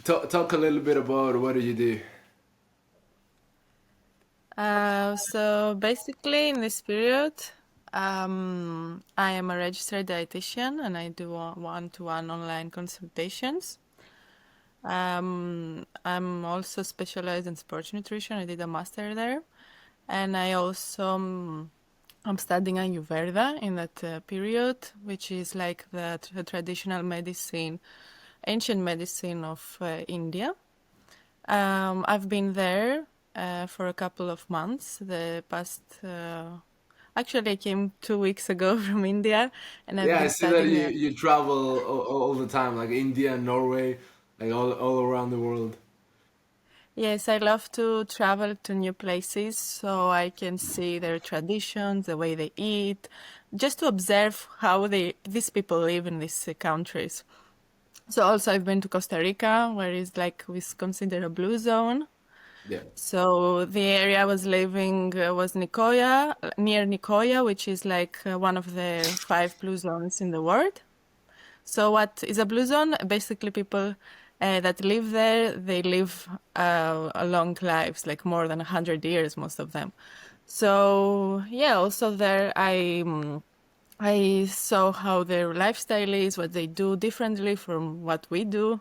talk a little bit about what do you do? So basically, in this period, I am a registered dietitian and I do one-to-one online consultations. I'm also specialized in sports nutrition. I did a master there, and I also I'm studying Ayurveda in that period, which is like the traditional medicine, ancient medicine of India. I've been there for a couple of months. The past, actually, I came 2 weeks ago from India, and I've Yeah, I been see that studying there. you travel all the time, like India, Norway, like all around the world. Yes, I love to travel to new places so I can see their traditions, the way they eat, just to observe how these people live in these countries. So also I've been to Costa Rica, where it's like we consider a blue zone. Yeah. So the area I was living was Nicoya, near Nicoya, which is like one of the 5 blue zones in the world. So what is a blue zone? Basically, people that live there, they live a long lives, like more than 100 years, most of them. So yeah, also there I saw how their lifestyle is, what they do differently from what we do.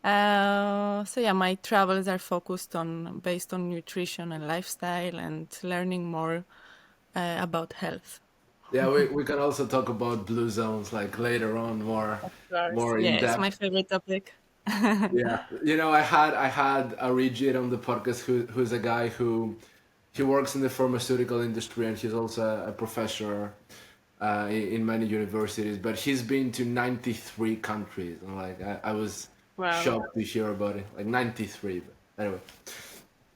So yeah, my travels are focused on based on nutrition and lifestyle and learning more about health. Yeah, we can also talk about blue zones like later on Of course. more in Yeah, it's my depth. favorite topic. Yeah, I had a rigid on the podcast who's a guy who he works in the pharmaceutical industry and he's also a professor in many universities. But he's been to 93 countries, and like I was Wow. shocked to hear about it, like 93. But anyway,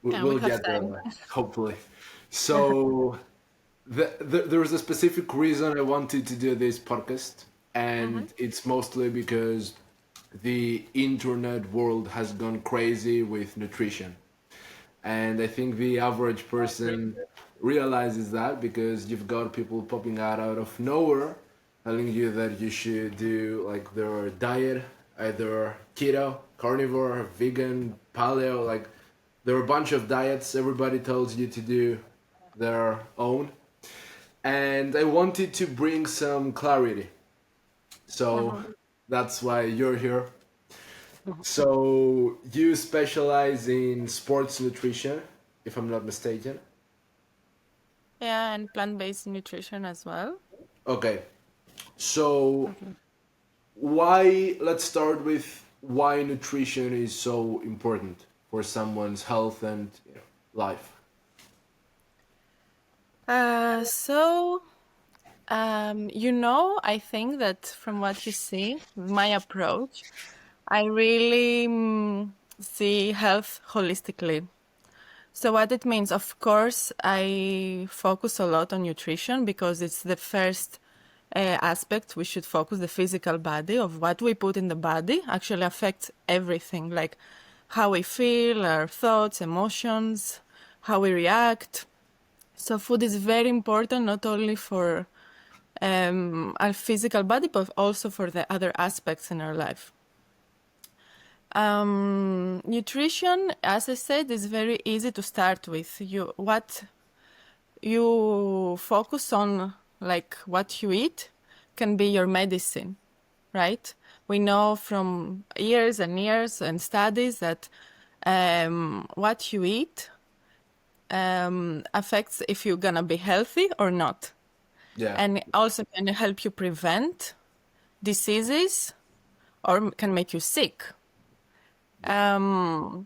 Yeah, we we'll have get there, time. hopefully. So there was a specific reason I wanted to do this podcast, Hmm. and it's mostly because the internet world has gone crazy with nutrition. And I think the average person realizes that because you've got people popping out of nowhere telling you that you should do like their diet, either keto, carnivore, vegan, paleo, like there are a bunch of diets everybody tells you to do their own. And I wanted to bring some clarity. So Hmm. that's why you're here. So you specialize in sports nutrition, if I'm not mistaken. Yeah, and plant-based nutrition as well. Okay. So Mhm. let's start with why nutrition is so important for someone's health and life. So, I think that from what you see, my approach, I really see health holistically. So what it means, of course, I focus a lot on nutrition because it's the first aspect we should focus. The physical body of what we put in the body actually affects everything, like how we feel, our thoughts, emotions, how we react. So food is very important, not only for our physical body, but also for the other aspects in our life. Nutrition, as I said, is very easy to start with. What you focus on, like what you eat, can be your medicine, right? We know from years and years and studies that what you eat affects if you're gonna be healthy or not, Yeah. and it also can help you prevent diseases or can make you sick. Yeah.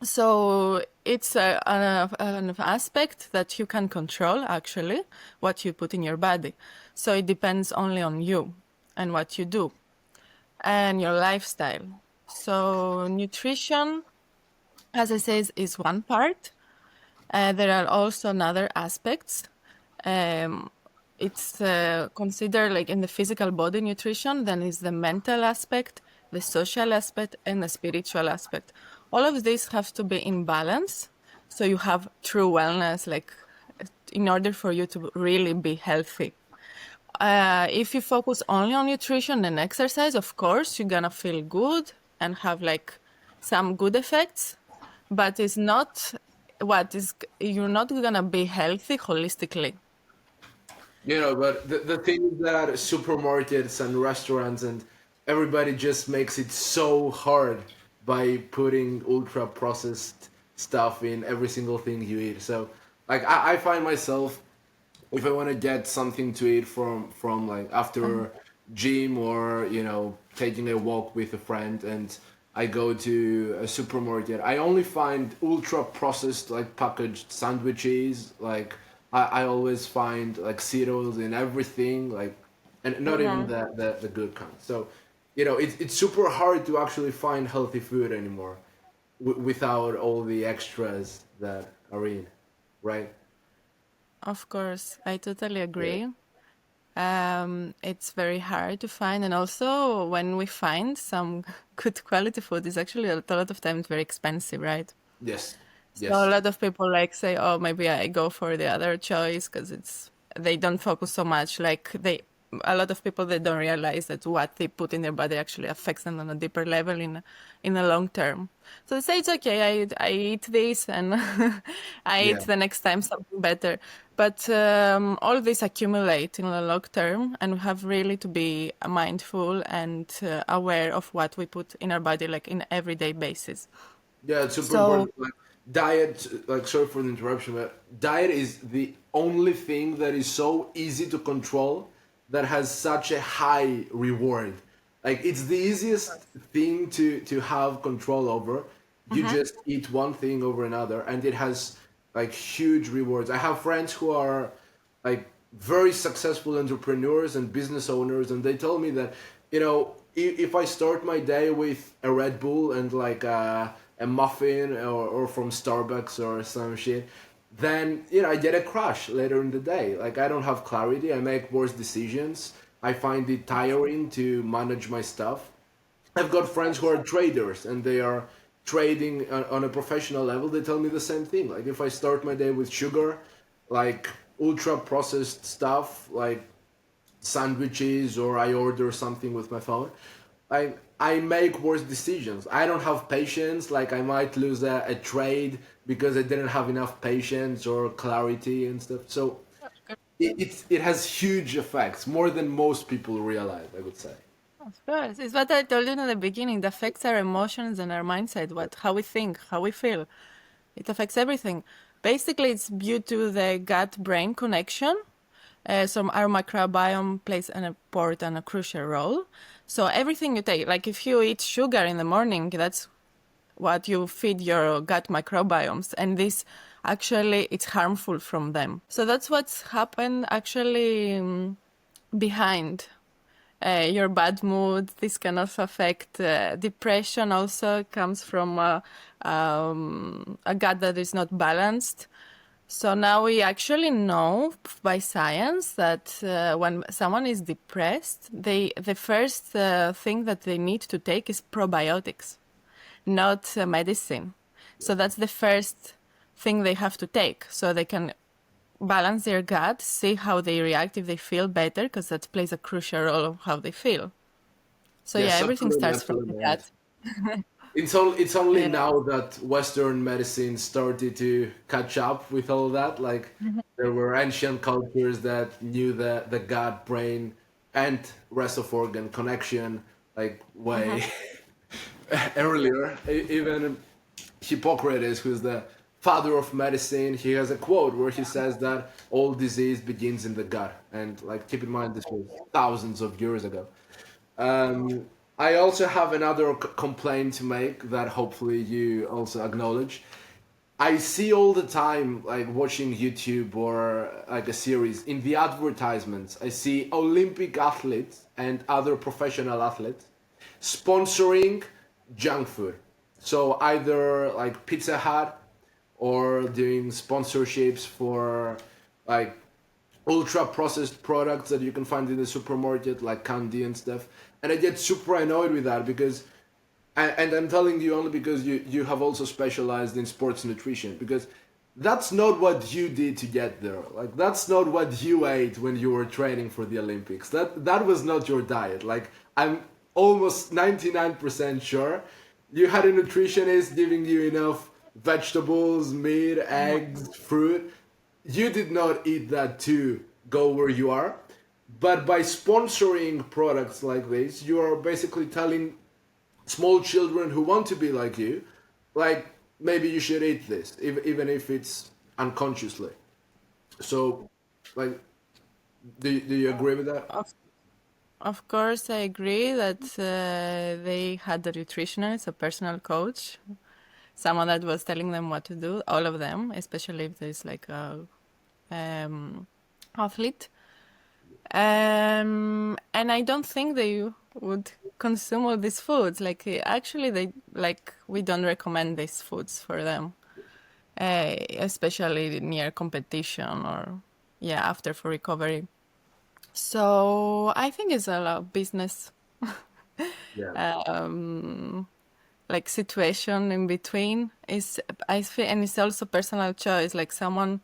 So it's an aspect that you can control, actually, what you put in your body. So it depends only on you and what you do and your lifestyle. So nutrition, as I say, is one part. There are also other aspects. Um, it's considered like in the physical body nutrition, then is the mental aspect, the social aspect, and the spiritual aspect. All of these have to be in balance. So you have true wellness, like in order for you to really be healthy. If you focus only on nutrition and exercise, of course, you're gonna feel good and have like some good effects, but it's not what is, you're not gonna be healthy holistically. But the thing is that supermarkets and restaurants and everybody just makes it so hard by putting ultra processed stuff in every single thing you eat. So, like, I find myself, if I want to get something to eat from like after gym or taking a walk with a friend, and I go to a supermarket, I only find ultra processed like packaged sandwiches. Like I always find like cereals in everything, like, and not even Mm-hmm. the good kind. So it's super hard to actually find healthy food anymore without all the extras that are in, right? Of course, I totally Yeah. agree. It's very hard to find, and also when we find some good quality food, it's actually a lot of times very expensive, right? Yes. So a Yes. lot of people like say, "Oh, maybe I go for the other choice," because it's they don't focus so much. Like they, a lot of people they don't realize that what they put in their body actually affects them on a deeper level in the long term. So they say it's okay. I eat this and I eat Yeah. the next time something better. But all this accumulate in the long term, and we have really to be mindful and aware of what we put in our body, like in everyday basis. Yeah, it's super So important. Like diet, like sorry for the interruption, but diet is the only thing that is so easy to control that has such a high reward. Like it's the easiest thing to have control over. You mhm. just eat one thing over another, and it has like huge rewards. I have friends who are like very successful entrepreneurs and business owners, and they told me that if I start my day with a Red Bull and like a muffin or from Starbucks or some shit, then I get a crash later in the day. Like I don't have clarity, I make worse decisions, I find it tiring to manage my stuff. I've got friends who are traders and they are trading on a professional level. They tell me the same thing. Like if I start my day with sugar, like ultra processed stuff, like sandwiches, or I order something with my phone, I make worse decisions. I don't have patience. Like I might lose a trade because I didn't have enough patience or clarity and stuff. So it has huge effects, more than most people realize, I would say. Of course, it's what I told you in the beginning. It affects our emotions and our mindset, what how we think, how we feel. It affects everything. Basically, it's due to the gut-brain connection. So our microbiome plays an important and a crucial role. So everything you take, like if you eat sugar in the morning, that's what you feed your gut microbiomes, and this actually it's harmful from them. So that's what's happened actually behind your bad mood. This can also affect depression. Also comes from a gut that is not balanced. So now we actually know by science that when someone is depressed, the first thing that they need to take is probiotics, not medicine. So that's the first thing they have to take, so they can balance their gut, see how they react, if they feel better, because that plays a crucial role of how they feel. So Yeah, yeah, everything socially, starts from mentally, the and gut. it's only Yeah. now that Western medicine started to catch up with all that. Like there were ancient cultures that knew the gut, brain, and rest of organ connection like Hmm. way earlier. Even Hippocrates, who's the father of medicine, he has a quote where he says that all disease begins in the gut. And like keep in mind, this was thousands of years ago. Um, I also have another complaint to make that hopefully you also acknowledge. I see all the time, like watching YouTube or like a series, in the advertisements, I see Olympic athletes and other professional athletes sponsoring junk food. So either like Pizza Hut or doing sponsorships for like ultra processed products that you can find in the supermarket, like candy and stuff. And I get super annoyed with that because, and I'm telling you only because you have also specialized in sports nutrition, because that's not what you did to get there. Like that's not what you ate when you were training for the Olympics. That was not your diet. Like I'm almost 99% sure You had a nutritionist giving you enough vegetables, meat, eggs, fruit. You did not eat that to go where you are. But by sponsoring products like this, you are basically telling small children who want to be like you, like maybe you should eat this, even if it's unconsciously. So, like, do you agree with that? Of, of course, I agree that they had a nutritionist, a personal coach, someone that was telling them what to do, all of them, especially if there's like a athlete. And I don't think they would consume all these foods. Like actually, they like we don't recommend these foods for them, especially near competition or yeah after for recovery. So I think it's a lot of business Yeah. like situation in between is I feel, and it's also personal choice. Like someone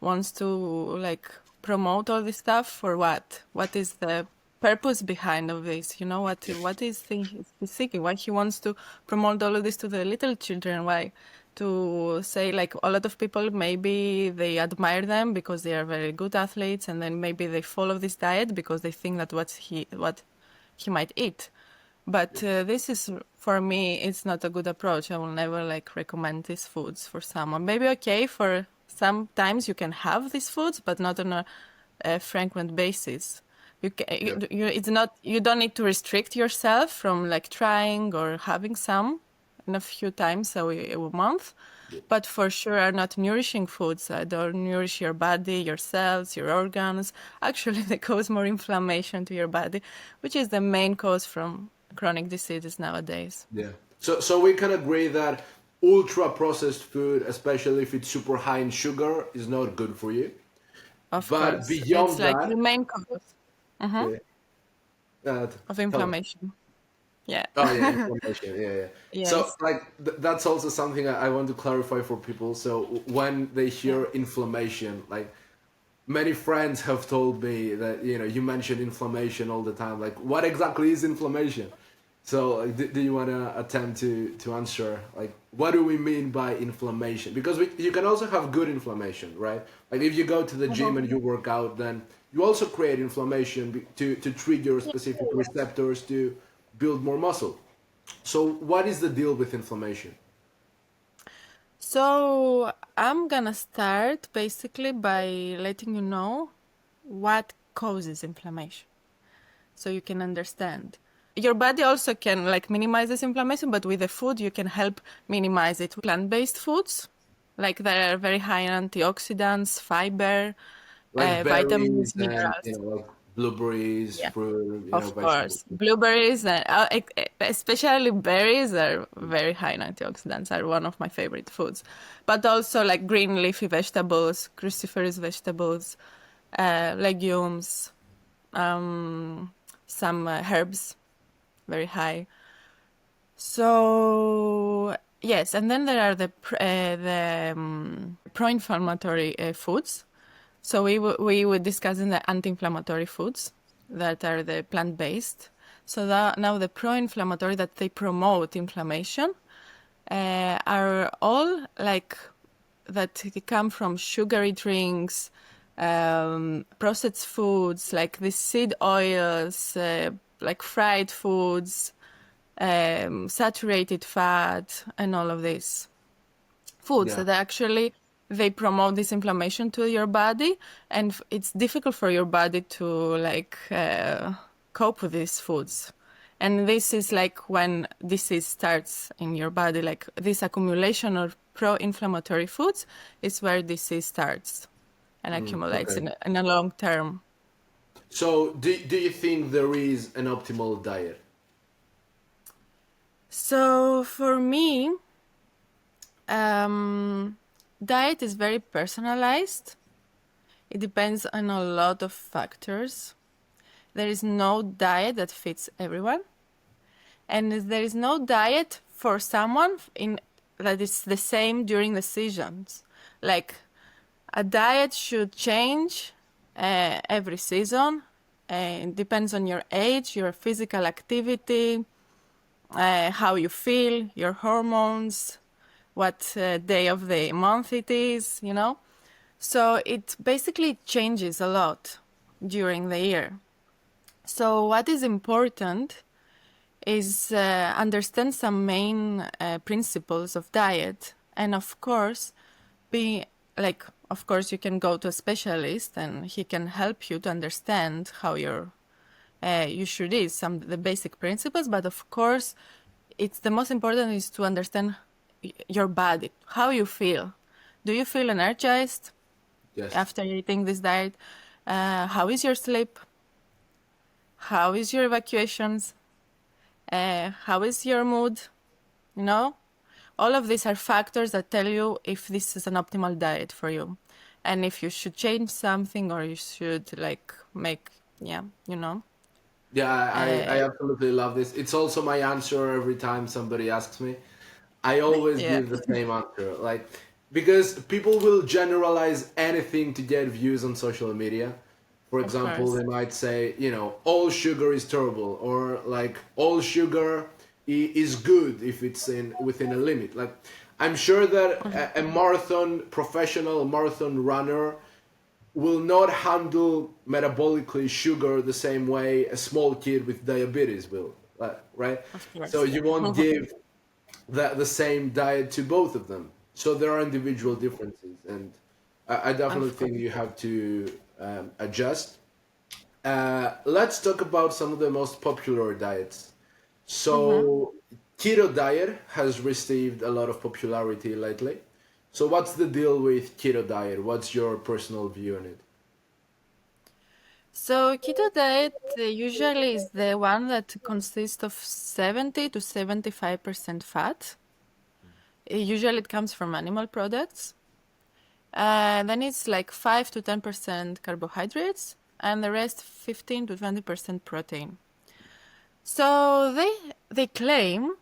wants to like promote all this stuff for what? What is the purpose behind of this? You know what is he's thinking? Why he wants to promote all of this to the little children? Why? To say like a lot of people maybe they admire them because they are very good athletes, and then maybe they follow this diet because they think that what he might eat. But this is for me, it's not a good approach. I will never like recommend these foods for someone. Maybe okay for sometimes you can have these foods, but not on a frequent basis. Yeah. It's not you don't need to restrict yourself from like trying or having some in a few times a month, but for sure are not nourishing foods that don't nourish your body, your cells, your organs. Actually, they cause more inflammation to your body, which is the main cause from chronic diseases nowadays. Yeah. So we can agree that ultra processed food, especially if it's super high in sugar, is not good for you. Of But course, it's beyond like the that, main cause yeah, of tell me. inflammation. Yeah. Oh yeah, inflammation. Yeah, yeah. So Yes. like that's also something I want to clarify for people. So when they Yeah. hear inflammation, like many friends have told me that you mention inflammation all the time. Like what exactly is inflammation? So like, do you want to attempt to answer like what do we mean by inflammation? Because you can also have good inflammation, right? Like if you go to the gym and you work out, then you also create inflammation to trigger specific receptors to build more muscle. So what is the deal with inflammation? So I'm gonna start basically by letting you know what causes inflammation so you can understand. Your body also can like minimize this inflammation, but with the food you can help minimize it. Plant-based foods, like they are very high in antioxidants, fiber, Like berries vitamins, and minerals. like blueberries, Yeah. fruit, Of vegetables. course, blueberries and especially berries are very high in antioxidants. Are one of my favorite foods, but also like green leafy vegetables, cruciferous vegetables, legumes, some herbs, very high. So yes, and then there are the pro-inflammatory foods. So we were discussing the anti-inflammatory foods that are the plant-based. So that now the pro-inflammatory that they promote inflammation are all like that come from sugary drinks, processed foods like the seed oils, like fried foods, saturated fat, and all of this foods Yeah. that actually they promote this inflammation to your body, and it's difficult for your body to like cope with these foods. And this is like when disease starts in your body, like this accumulation of pro-inflammatory foods is where disease starts and accumulates Okay. in a long term. So do you think there is an optimal diet? So for me, um, diet is very personalized. It depends on a lot of factors. There is no diet that fits everyone, and there is no diet for someone in that is the same during the seasons. Like a diet should change every season. It depends on your age, your physical activity, how you feel, your hormones, what day of the month it is, you know. So it basically changes a lot during the year. So what is important is understand some main principles of diet, and of course be like, of course you can go to a specialist and he can help you to understand how you should eat some the basic principles, but of course it's the most important is to understand your body, how you feel. Do you feel energized Yes. after eating this diet? How is your sleep? How is your evacuations? How is your mood? You know, all of these are factors that tell you if this is an optimal diet for you, and if you should change something or you should like make, yeah, you know. Yeah, I Uh, absolutely love this. It's also my answer every time somebody asks me. I always yeah, give the same answer. Like, because people will generalize anything to get views on social media. For of example, course. they might say, all sugar is terrible, or like all sugar is good if it's in within a limit. Like, I'm sure that a marathon professional marathon runner will not handle metabolically sugar the same way a small kid with diabetes will, right? Of So course, you won't give the same diet to both of them. So there are individual differences, and I definitely of course. think you have to adjust. Let's talk about some of the most popular diets. Hmm. So keto diet has received a lot of popularity lately. So what's the deal with keto diet? What's your personal view on it? So keto diet usually is the one that consists of 70 to 75% fat. Usually it comes from animal products. Then it's like 5 to 10% carbohydrates, and the rest 15 to 20% protein. So they claim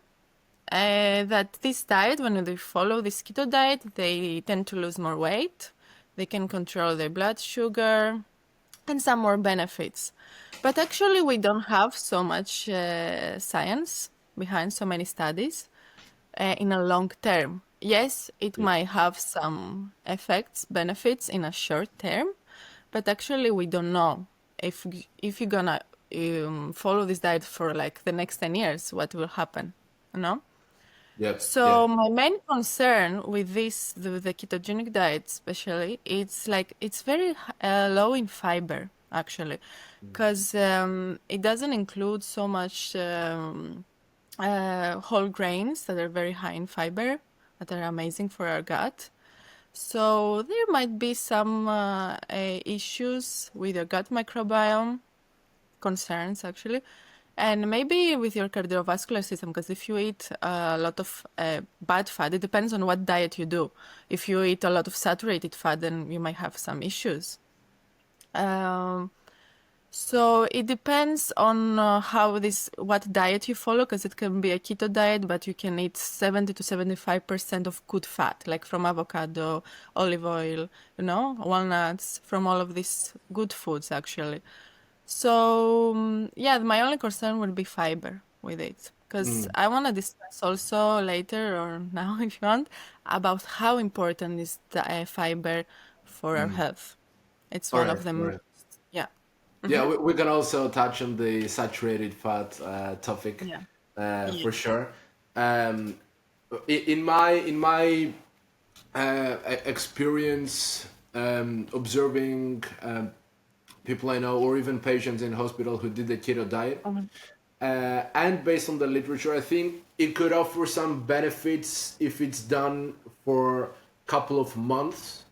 that this diet, when they follow this keto diet, they tend to lose more weight. They can control their blood sugar and some more benefits. But actually, we don't have so much science behind so many studies in a long term. Yes, it Yeah. might have some effects, benefits in a short term, but actually we don't know if you're gonna follow this diet for like the next 10 years, what will happen, you know? Yep. Yeah. So my main concern with the ketogenic diet, especially, it's like it's very low in fiber actually, because it doesn't include so much whole grains that are very high in fiber, that are amazing for our gut. So there might be some issues with your gut microbiome, concerns actually, and maybe with your cardiovascular system, because if you eat a lot of bad fat, it depends on what diet you do. If you eat a lot of saturated fat, then you might have some issues. Um, so it depends on what diet you follow, because it can be a keto diet, but you can eat 70 to 75% of good fat, like from avocado, olive oil, walnuts, from all of these good foods actually. So yeah, my only concern would be fiber with it, because Mm. I want to discuss also later or now if you want about how important is the fiber for our Mm. health. It's All one right. of All them. right. Yeah. Yeah, Mm-hmm. we can also touch on the saturated fat topic Yeah. for Yes. sure. Um, in my experience observing people I know, or even patients in hospital who did the keto diet, Mhm. and based on the literature, I think it could offer some benefits if it's done for a couple of months,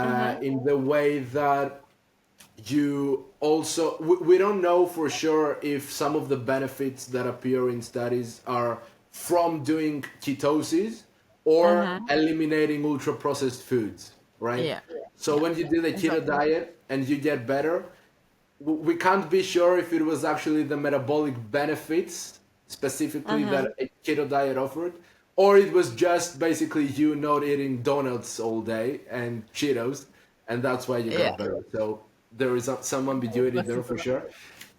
Mhm. in the way that you also we don't know for sure if some of the benefits that appear in studies are from doing ketosis or Mhm. eliminating ultra processed foods, right? Yeah. So Yeah. when you do the keto Exactly. diet and you get better, we can't be sure if it was actually the metabolic benefits specifically that Mhm. a keto diet offered, or it was just basically you not eating donuts all day and Cheetos, and that's why you Yeah. got better. So there is some It's ambiguity there for possible. sure.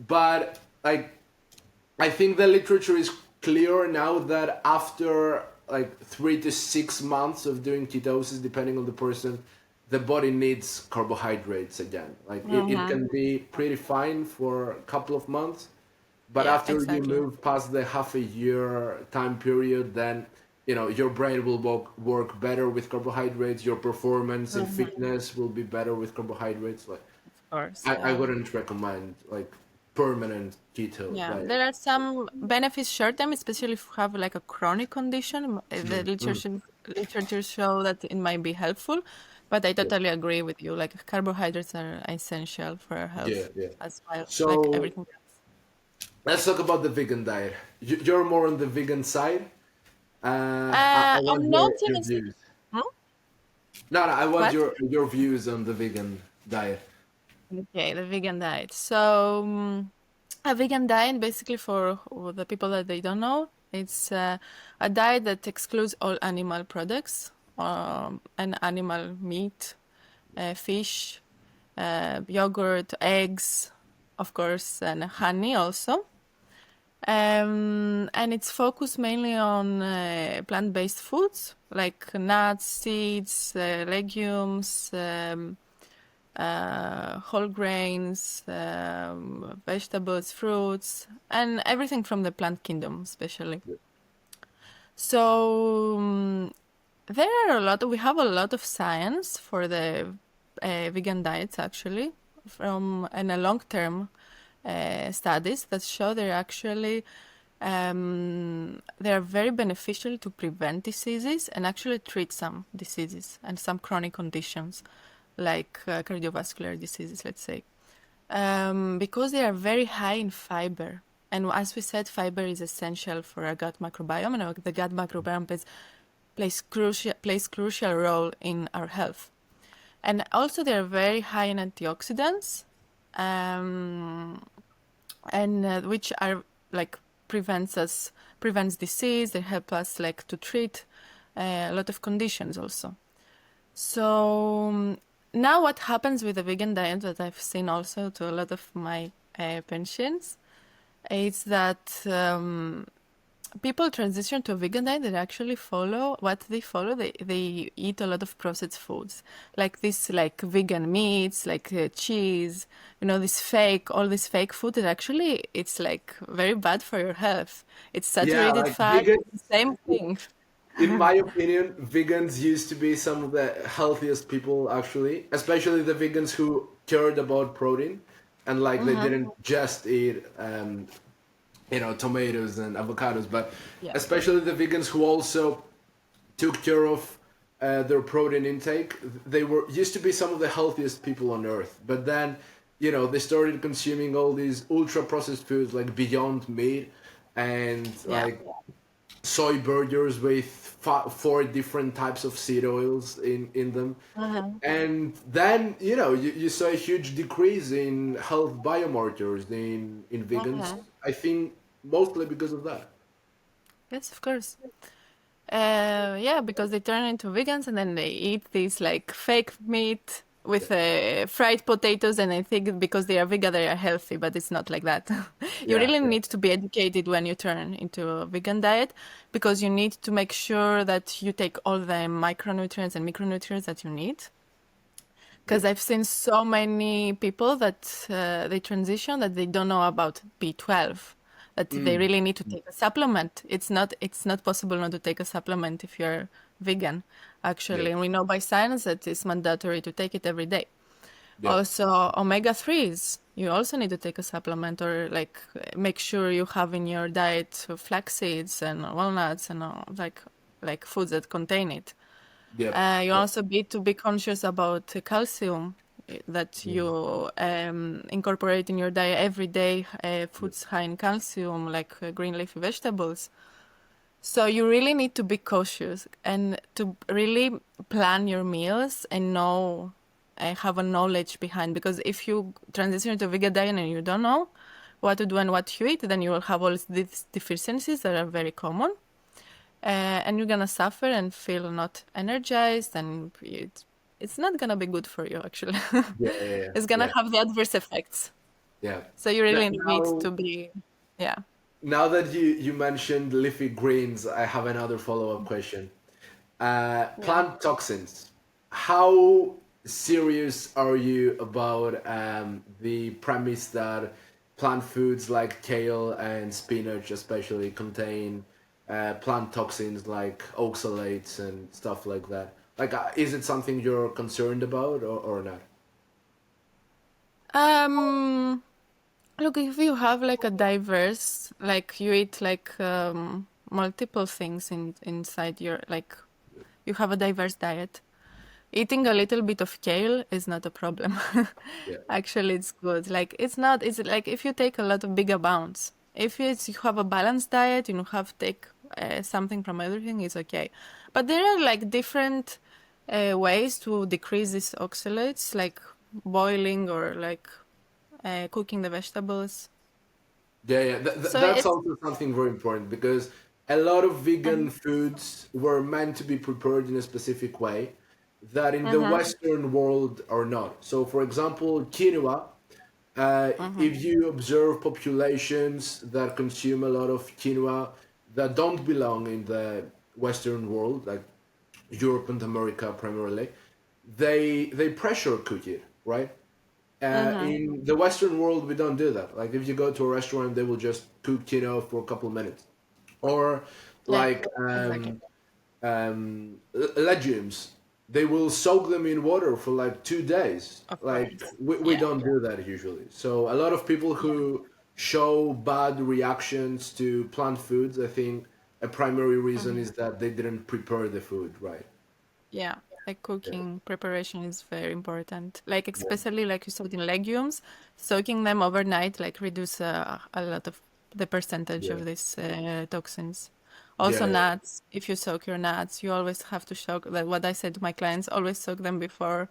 But I think the literature is clear now that after like 3 to 6 months of doing ketosis, depending on the person, the body needs carbohydrates again. Like it Mm-hmm. can be pretty fine for a couple of months, but Yeah, after you exactly. move past the half a year time period, then your brain will work better with carbohydrates. Your performance and Mm-hmm. fitness will be better with carbohydrates. Like Of course, I yeah. wouldn't recommend like permanent keto Yeah, diet. there are some benefits short term, especially if you have like a chronic condition. The literature show that it might be helpful, but I Yeah, totally agree with you. Like carbohydrates are essential for our yeah, health yeah. as well, like So everything else. let's talk about the vegan diet. You're more on the vegan side. I want I'm not your even. views. Hmm? No, no, I want What? your views on the vegan diet. Okay, the vegan diet. So, a vegan diet, basically, for the people that they don't know, it's a diet that excludes all animal products and animal meat, fish, yogurt, eggs, of course, and honey also. And it's focused mainly on plant-based foods like nuts, seeds, legumes, whole grains, vegetables, fruits, and everything from the plant kingdom, especially. So there are we have a lot of science for the vegan diets actually, from and a long-term studies that show they are very beneficial to prevent diseases and actually treat some diseases and some chronic conditions like cardiovascular diseases, let's say, because they are very high in fiber. And as we said, fiber is essential for our gut microbiome, and the gut microbiome plays crucial role in our health. And also, they are very high in antioxidants, um, and which are like prevents disease. They help us like to treat a lot of conditions also. So now what happens with the vegan diet that I've seen also to a lot of my patients is that people transition to a vegan diet that actually follow what they follow. They eat a lot of processed foods, like this, like vegan meats, like cheese. This all this fake food that actually it's like very bad for your health. It's Yeah, saturated like fat. vegan. It's the same thing. In my opinion, vegans used to be some of the healthiest people actually, especially the vegans who cared about protein and like they Mm-hmm. didn't just eat tomatoes and avocados, but Yeah. especially the vegans who also took care of their protein intake. They were used to be some of the healthiest people on earth, but then they started consuming all these ultra processed foods like Beyond Meat and Yeah. like soy burgers with four different types of seed oils in them. Mm-hmm. And then you saw a huge decrease in health biomarkers in vegans. Mm-hmm. I think mostly because of that. Yes, of course. Yeah, because they turn into vegans and then they eat this like fake meat Yeah, with fried potatoes, and I think because they are vegan, they are healthy, but it's not like that. You yeah, really yeah, need to be educated when you turn into a vegan diet because you need to make sure that you take all the micronutrients and micronutrients that you need. yeah. Because I've seen so many people that they transition that they don't know about B12, that they Mm, really need to take a supplement. It's not possible not to take a supplement if you're vegan, yeah, actually. And we know by science that it's mandatory to take it every day. yeah, Also, omega 3s, you also need to take a supplement or like make sure you have in your diet flax seeds and walnuts and like foods that contain it. yeah, You yeah. also need to be conscious about calcium that Mm, you incorporate in your diet every day, yeah, foods high in calcium, like green leafy vegetables. So you really need to be cautious and to really plan your meals and know, have a knowledge behind. Because if you transition to vegan diet and you don't know what to do and what to eat, then you will have all these deficiencies that are very common, and you're gonna suffer and feel not energized, and it's not gonna be good for you actually. yeah, yeah, yeah, It's gonna yeah. have the adverse effects. Yeah. So you really need Now, to be, yeah. Now that you mentioned leafy greens, I have another follow-up question. Yeah. Plant toxins. How serious are you about the premise that plant foods like kale and spinach, especially, contain plant toxins like oxalates and stuff like that? Like, is it something you're concerned about or not? Um, Look, if you have like a diverse, like you eat like multiple things inside your like you have a diverse diet. Eating a little bit of kale is not a problem. Yeah, Actually, it's good. Like it's not. It's like if you take a lot of big amounts. If you have a balanced diet, you have take something from everything, it's okay. But there are like different ways to decrease these oxalates, like boiling or like cooking the vegetables. yeah, yeah. So That's it's also something very important because a lot of vegan Mhm. foods were meant to be prepared in a specific way that in the Mhm. Western world are not. So, for example, quinoa, Mhm. if you observe populations that consume a lot of quinoa that don't belong in the Western world, like Europe and America primarily, they pressure cook it, right? Mhm. In the Western world, we don't do that. Like if you go to a restaurant, they will just cook quinoa for a couple of minutes, or Yeah. like Exactly. legumes. They will soak them in water for like 2 days. Of Like course. we Yeah. don't do that usually. So a lot of people Yeah. who show bad reactions to plant foods, I think a primary reason Mhm. is that they didn't prepare the food right. Yeah. Like Yeah, cooking preparation is very important. Like yeah, especially like you said in legumes, soaking them overnight like reduce a lot of the percentage yeah, of these toxins. yeah, Also yeah, nuts. If you soak your nuts, you always have to soak. Like what I said to my clients, always soak them before,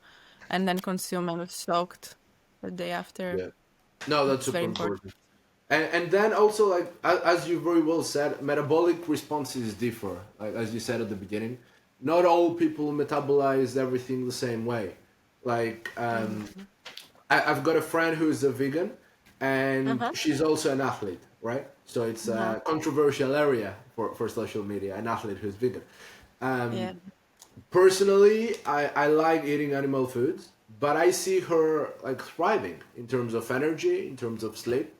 and then consume them soaked the day after. yeah. No, that's It's very super important. important. And then also like as you very well said, metabolic responses differ. Like as you said at the beginning, not all people metabolize everything the same way. Like Mhm. I've got a friend who's a vegan, and Uh-huh. she's also an athlete, right? So it's Uh-huh. a controversial area for social media. An athlete who's vegan. Yeah. Personally, I like eating animal foods, but I see her like thriving in terms of energy, in terms of sleep.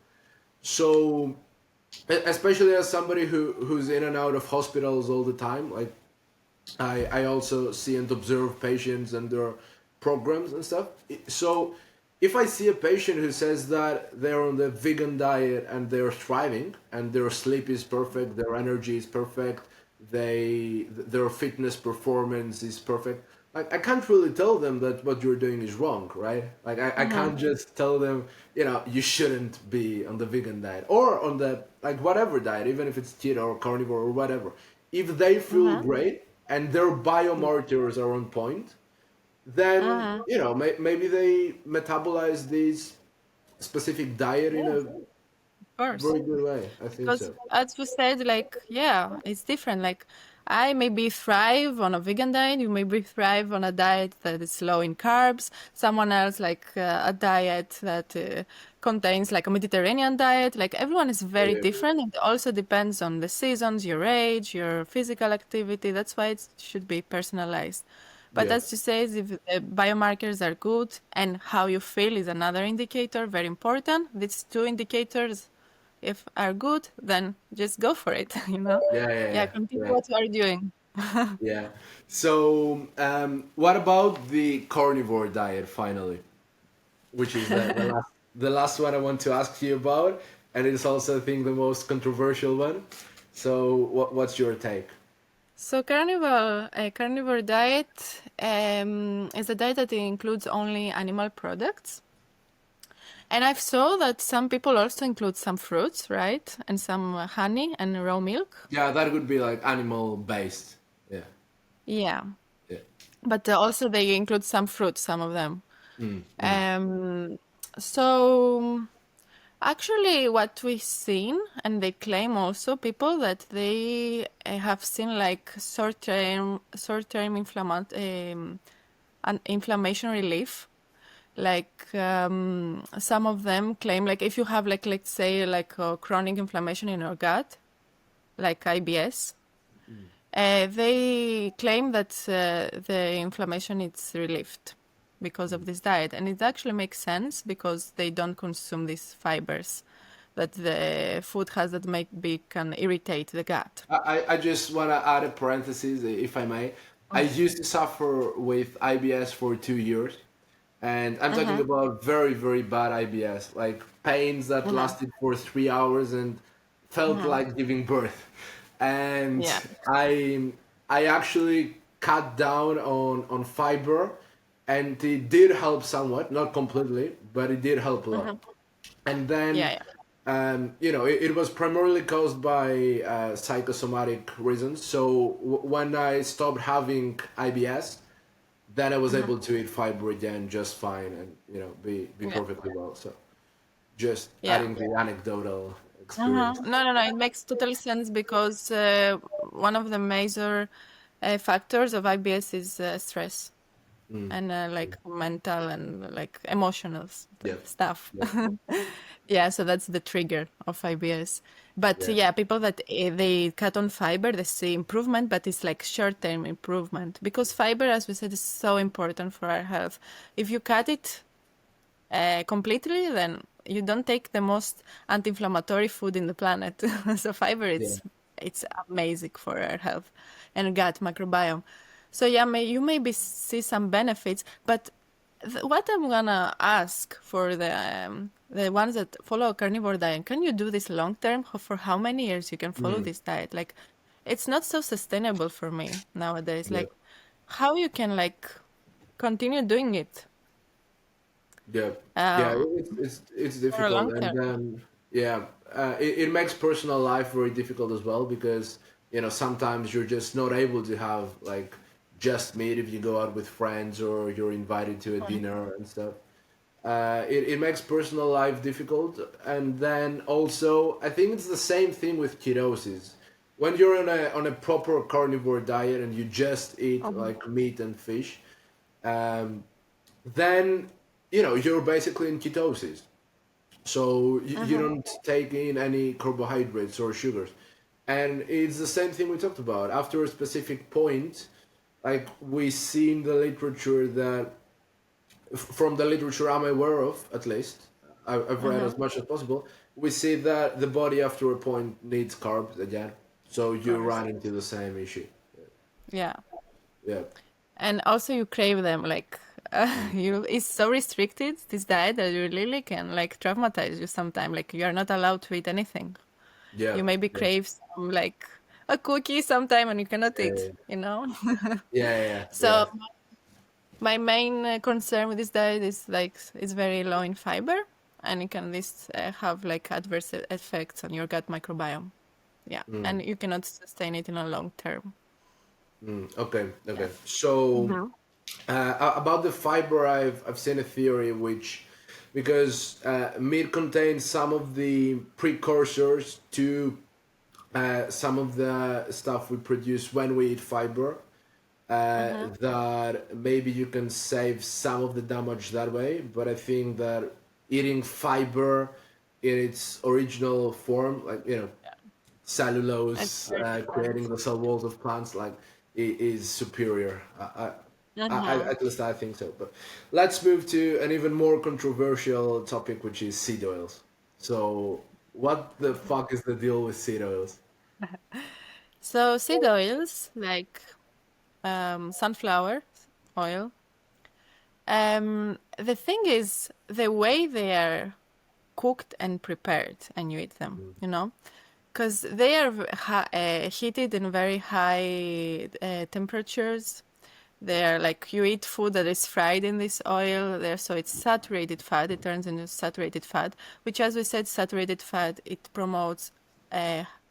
So especially as somebody who's in and out of hospitals all the time, like I also see and observe patients and their programs and stuff. So if I see a patient who says that they're on the vegan diet and they're thriving and their sleep is perfect, their energy is perfect, their fitness performance is perfect, like I can't really tell them that what you're doing is wrong, right? Like I Uh-huh. can't just tell them, you shouldn't be on the vegan diet or on the like whatever diet, even if it's keto or carnivore or whatever. If they feel Uh-huh. great and their Yeah. biomarkers are on point, then Uh-huh. maybe they metabolize this specific diet in Yes, a of course. very good way. I think Because so. as you said, like, yeah, it's different. Like, I maybe thrive on a vegan diet. You maybe thrive on a diet that is low in carbs. Someone else, like, a diet that contains, like, a Mediterranean diet. Like, everyone is very Yeah, different. It also depends on the seasons, your age, your physical activity. That's why it should be personalized. But yeah, as you say, if the biomarkers are good and how you feel is another indicator, very important. These two indicators if are good, then just go for it, you know? yeah, Yeah, yeah, continue yeah, what you are doing. yeah. So, what about the carnivore diet finally, which is the last one I want to ask you about, and it's also I think the most controversial one. So, what's your take? So carnivore, a carnivore diet is a diet that includes only animal products. And I've saw that some people also include some fruits, right? And some honey and raw milk. Yeah, that would be like animal based. Yeah, Yeah. yeah. But also they include some fruits, some of them. Mm, mm. Um, so actually, what we've seen, and they claim also people that they have seen like short-term an inflammation relief Like some of them claim, like if you have like let's say like a chronic inflammation in your gut, like IBS, they claim that the inflammation is relieved because of this diet, and it actually makes sense because they don't consume these fibers that the food has that maybe can irritate the gut. I just want to add a parenthesis, if I may. I used to suffer with IBS for 2 years, and I'm talking about very, very bad IBS, like pains that lasted for 3 hours and felt like giving birth. And Yeah. I I actually cut down on fiber, and it did help somewhat, not completely, but it did help a lot. And then Yeah, it was primarily caused by psychosomatic reasons. So when I stopped having IBS, then I was able to eat fiber again just fine, and be yeah, perfectly well. So just yeah. adding the anecdotal Uh-huh. experience. No. It makes total sense because one of the major factors of IBS is stress and like mental and like emotional Yeah, stuff. yeah, Yeah, so that's the trigger of IBS. But yeah, yeah, people that they cut on fiber, they see improvement, but it's like short-term improvement because fiber, as we said, is so important for our health. If you cut it completely, then you don't take the most anti-inflammatory food in the planet. So fiber, yeah. it's amazing for our health and gut microbiome. So yeah, you maybe see some benefits, but what I'm gonna ask for the ones that follow a carnivore diet, can you do this long term? For how many years you can follow Mm, this diet? Like, it's not so sustainable for me nowadays. yeah, Like, how you can like continue doing it yeah, yeah. um, It's for a difficult, long and term? then yeah, it makes personal life very difficult as well because sometimes you're just not able to have like just meat if you go out with friends or you're invited to a dinner and stuff. It makes personal life difficult, and then also I think it's the same thing with ketosis. When you're on a proper carnivore diet and you just eat Mhm. like meat and fish, um, then you're basically in ketosis. So you Mhm. don't take in any carbohydrates or sugars, and it's the same thing we talked about. After a specific point, like we see in the literature that from the literature I'm aware of, at least, I've read as Mhm. much as possible. We see that the body after a point needs carbs again, so Of you course. run into the same issue. Yeah. Yeah, And also you crave them like you it's so restricted this diet that you really can like traumatize you sometime. Like you are not allowed to eat anything. yeah, You maybe yeah, crave some like a cookie sometime and you cannot eat, yeah, you know? yeah, yeah, yeah. So my main concern with this diet is like it's very low in fiber and it can this have like adverse effects on your gut microbiome. Yeah, and you cannot sustain it in a long term. Okay, Yeah. okay. So Mhm. about the fiber, I've seen a theory which, because meat contains some of the precursors to some of the stuff we produce when we eat fiber, Mhm. that maybe you can save some of the damage that way. But I think that eating fiber in its original form, like It's cellulose, very creating different. the cell walls of plants, like is superior. Mhm. At least I think so. But let's move to an even more controversial topic, which is seed oils. So, what the fuck is the deal with seed oils? So seed oils, like sunflower oil, the thing is the way they are cooked and prepared and you eat them, you know, because they are heated in very high temperatures. They're like you eat food that is fried in this oil there, so it's saturated fat. It turns into saturated fat, which, as we said, saturated fat it promotes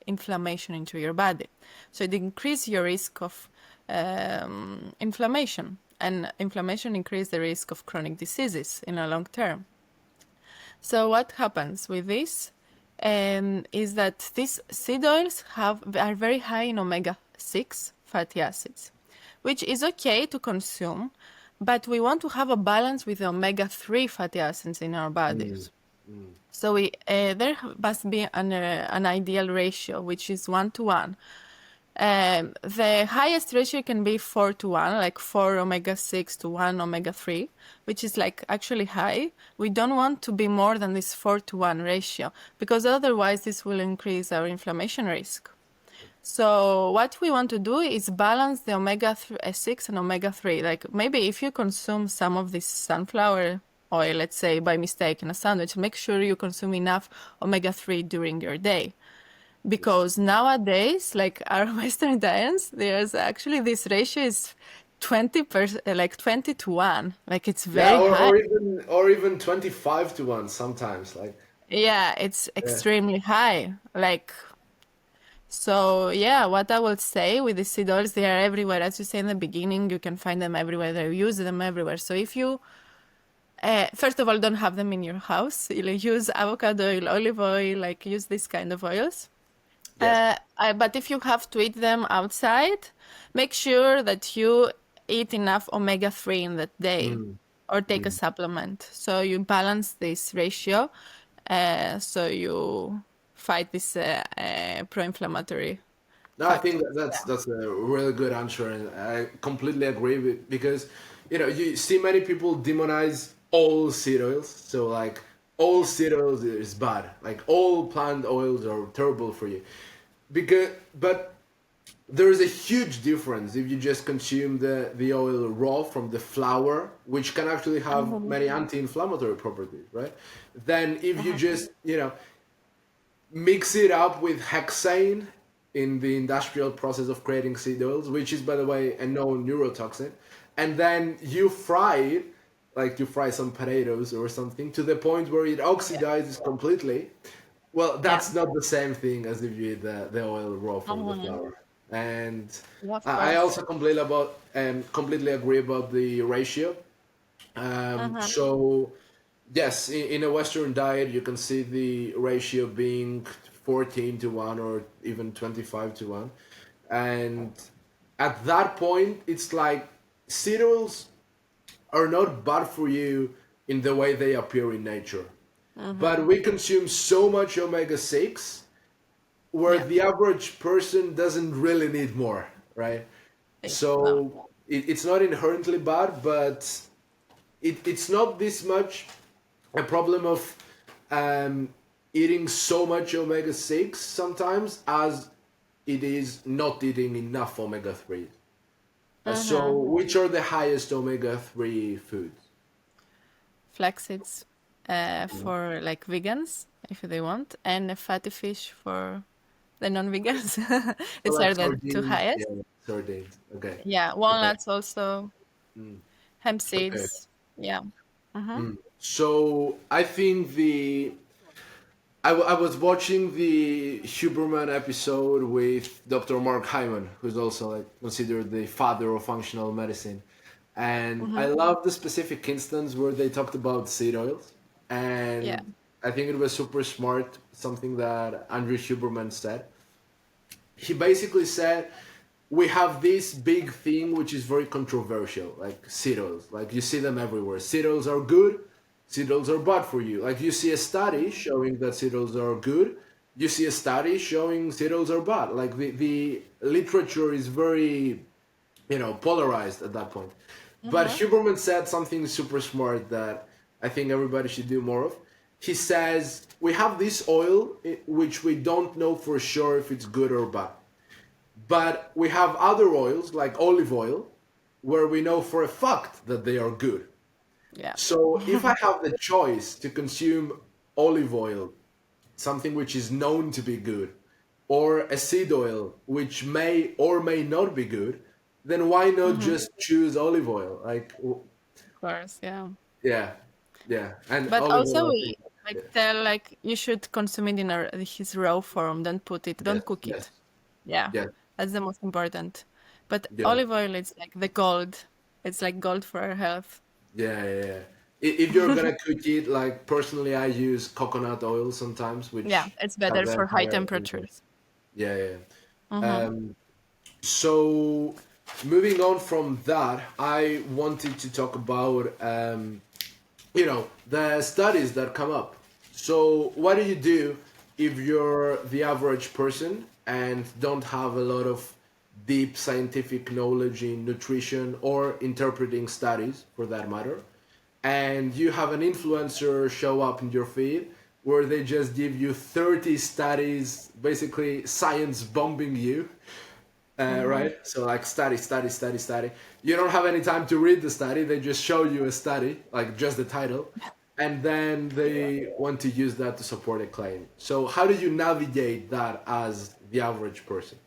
inflammation into your body, so it increases your risk of inflammation, and inflammation increases the risk of chronic diseases in a long term. So what happens with this is that these seed oils are very high in omega 6 fatty acids, which is okay to consume, but we want to have a balance with the omega-3 fatty acids in our bodies. So there must be an ideal ratio, which is 1:1. The highest ratio can be 4:1, like 4 omega-6 to 1 omega-3, which is like actually high. We don't want to be more than this 4:1 ratio, because otherwise this will increase our inflammation risk. So what we want to do is balance the omega-6 and omega-3. Like maybe if you consume some of this sunflower oil, let's say by mistake in a sandwich, make sure you consume enough omega-3 during your day. Because nowadays, like our Western diets, there's actually this ratio is 20%, like 20:1. Like it's Yeah, very high. or even 25:1 sometimes. Like, Yeah, it's yeah. extremely high. Like, so yeah, what I will say with the seed oils, they are everywhere. As you say in the beginning, you can find them everywhere. They use them everywhere. So if you, first of all, don't have them in your house, you use avocado oil, olive oil, like use this kind of oils. Yes. But if you have to eat them outside, make sure that you eat enough omega-3 in that day or take a supplement. So you balance this ratio, so you fight this pro-inflammatory No, I think factor. that that's a really good answer, and I completely agree with, because you see many people demonize all seed oils. So like all seed oils is bad, like all plant oils are terrible for you, because but there is a huge difference if you just consume the oil raw from the flower, which can actually have many anti-inflammatory properties, right? Then if you just mix it up with hexane in the industrial process of creating seed oils, which is, by the way, a known neurotoxin, and then you fry it, like you fry some potatoes or something, to the point where it oxidizes completely. Well, Yeah. that's not the same thing as if you eat the oil raw from the Mhm. flower. And Yeah, of I course. also completely agree about the ratio. So yes, in a Western diet, you can see the ratio being 14:1 or even 25:1. And at that point, it's like cereals are not bad for you in the way they appear in nature. But we consume so much omega 6 where Yeah. the average person doesn't really need more, right? No. So it's not inherently bad, but it's not this much a problem of um, eating so much omega 6 sometimes as it is not eating enough omega 3. So, which are the highest omega 3 foods? Flax seeds for like vegans, if they want, and a fatty fish for the non-vegans. So These like are the two sardines. highest. Yeah, sardines. Okay. Yeah, Okay. walnuts also, hemp Okay. seeds. Yeah. Mm-hmm. So I think I was watching the Huberman episode with Dr. Mark Hyman, who's also like considered the father of functional medicine, and I Mm-hmm. love the specific instance where they talked about seed oils, Yeah. and I think it was super smart. Something that Andrew Huberman said. He basically said we have this big thing which is very controversial, like cereals. Like you see them everywhere. Cereals are good, cereals are bad for you. Like you see a study showing that cereals are good, you see a study showing cereals are bad. Like the literature is very, polarized at that point. But Mm-hmm. Huberman said something super smart that I think everybody should do more of. He says we have this oil which we don't know for sure if it's good or bad. But we have other oils like olive oil where we know for a fact that they are good. Yeah. So if I have the choice to consume olive oil, something which is known to be good, or a seed oil which may or may not be good, then why not Mm-hmm. just choose olive oil? Like, Of course. Yeah. yeah, yeah, and But olive also oil, I we think, like yeah, tell like you should consume it in his raw form. Don't put it. yes, Don't cook yes, it. Yeah. yes, That's the most important. But yeah. olive oil is like the gold. It's like gold for our health. Yeah, yeah, yeah. If you're gonna cook it, like personally, I use coconut oil sometimes, Yeah, which it's have better the for high entire. temperatures. Yeah, yeah. Mm-hmm. So moving on from that, I wanted to talk about the studies that come up. So what do you do if you're the average person and don't have a lot of deep scientific knowledge in nutrition or interpreting studies for that matter, and you have an influencer show up in your feed where they just give you 30 studies, basically science bombing you, right? So like study, study, study, study. You don't have any time to read the study. They just show you a study, like just the title, and then they want to use that to support a claim. So how do you navigate that as the average person?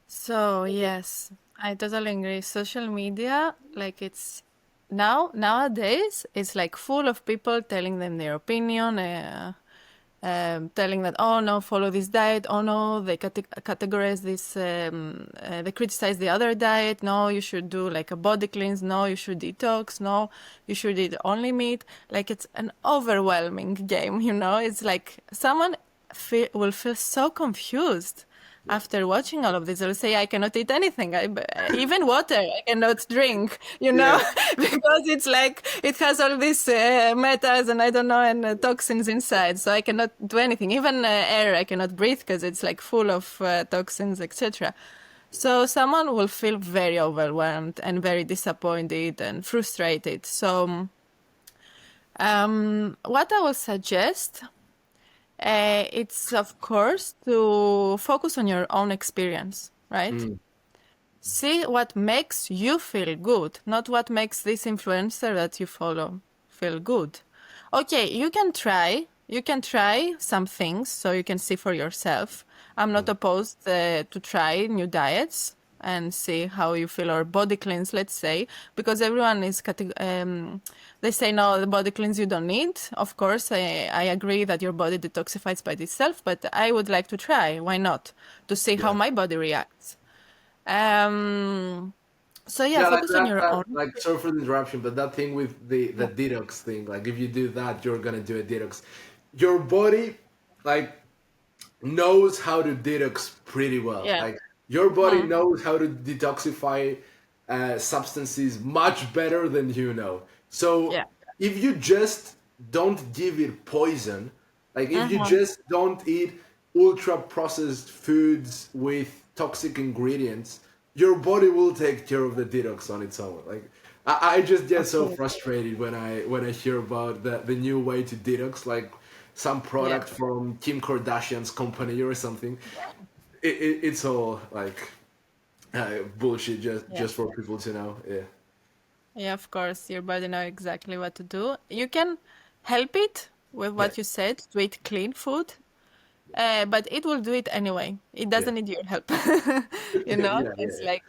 So yes, I totally agree. Social media, like it's nowadays, it's like full of people telling them their opinion, telling that, oh no, follow this diet. Oh no, they categorize this. They criticize the other diet. No, you should do like a body cleanse. No, you should detox. No, you should eat only meat. Like it's an overwhelming game. It's like someone will feel so confused after watching all of this. They'll say, I cannot eat anything, even water I cannot drink, Yeah, because it's like it has all these metals and I don't know, and toxins inside. So I cannot do anything. Even air I cannot breathe because it's like full of toxins, etc. So someone will feel very overwhelmed and very disappointed and frustrated. So what I will suggest, it's of course to focus on your own experience, right? See what makes you feel good, not what makes this influencer that you follow feel good. Okay, you can try some things so you can see for yourself. I'm not opposed to try new diets and see how you feel, or body cleanse, let's say, because everyone is they say no, the body cleanse you don't need. Of course, I agree that your body detoxifies by itself, but I would like to try. Why not? To see how yeah. my body reacts. Um, so yeah, Yeah, like focus on your that, own. like sorry for the interruption, but that thing with the detox thing, like if you do that, you're gonna do a detox. Your body, like, knows how to detox pretty well. Yeah. Like your body Mm, knows how to detoxify substances much better than you know. So yeah. if you just don't give it poison, like if you Mm-hmm. just don't eat ultra processed foods with toxic ingredients, your body will take care of the detox on its own. Like I just get so Okay. frustrated when I hear about the new way to detox, like some Yeah. product from Kim Kardashian's company or something. It's all like bullshit Yeah. just for people to know. Yeah, Yeah, of course, your body know exactly what to do. You can help it with yeah, what you said, to eat clean food, but it will do it anyway. It yeah, doesn't need your help. yeah, It's yeah, like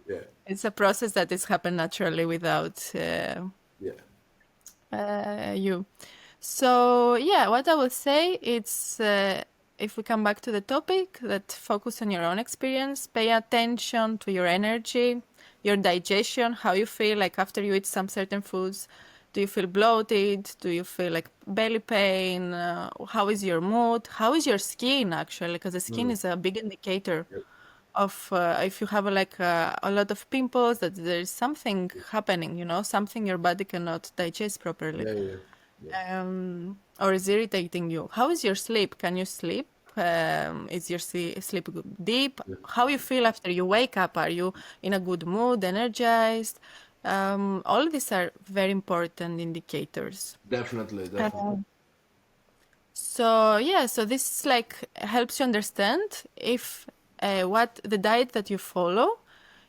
yeah, it's a process that is happen naturally without yeah, you. So yeah, what I will say, it's if we come back to the topic, that focus on your own experience, pay attention to your energy, your digestion, how you feel like after you eat some certain foods. Do you feel bloated? Do you feel like belly pain? How is your mood? How is your skin actually? Because the skin mm, is a big indicator yeah, of if you have like a lot of pimples, that there is something happening, something your body cannot digest properly, yeah, yeah, yeah, or is irritating you. How is your sleep? Can you sleep? Is your sleep deep? yeah. How you feel after you wake up? Are you in a good mood, energized? All these are very important indicators. Definitely, definitely. Um, so yeah, so this like helps you understand if what the diet that you follow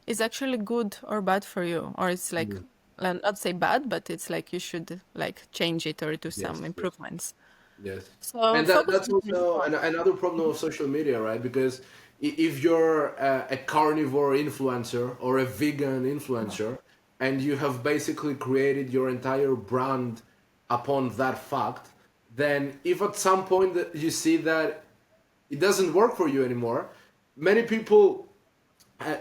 is actually good or bad for you, or it's like, Mm, not say bad, but it's like you should like change it or do some yes, yes. improvements. Yes, So and focus that's on your also own. another problem of social media, right? Because if you're a carnivore influencer or a vegan influencer, and you have basically created your entire brand upon that fact, then if at some point that you see that it doesn't work for you anymore, many people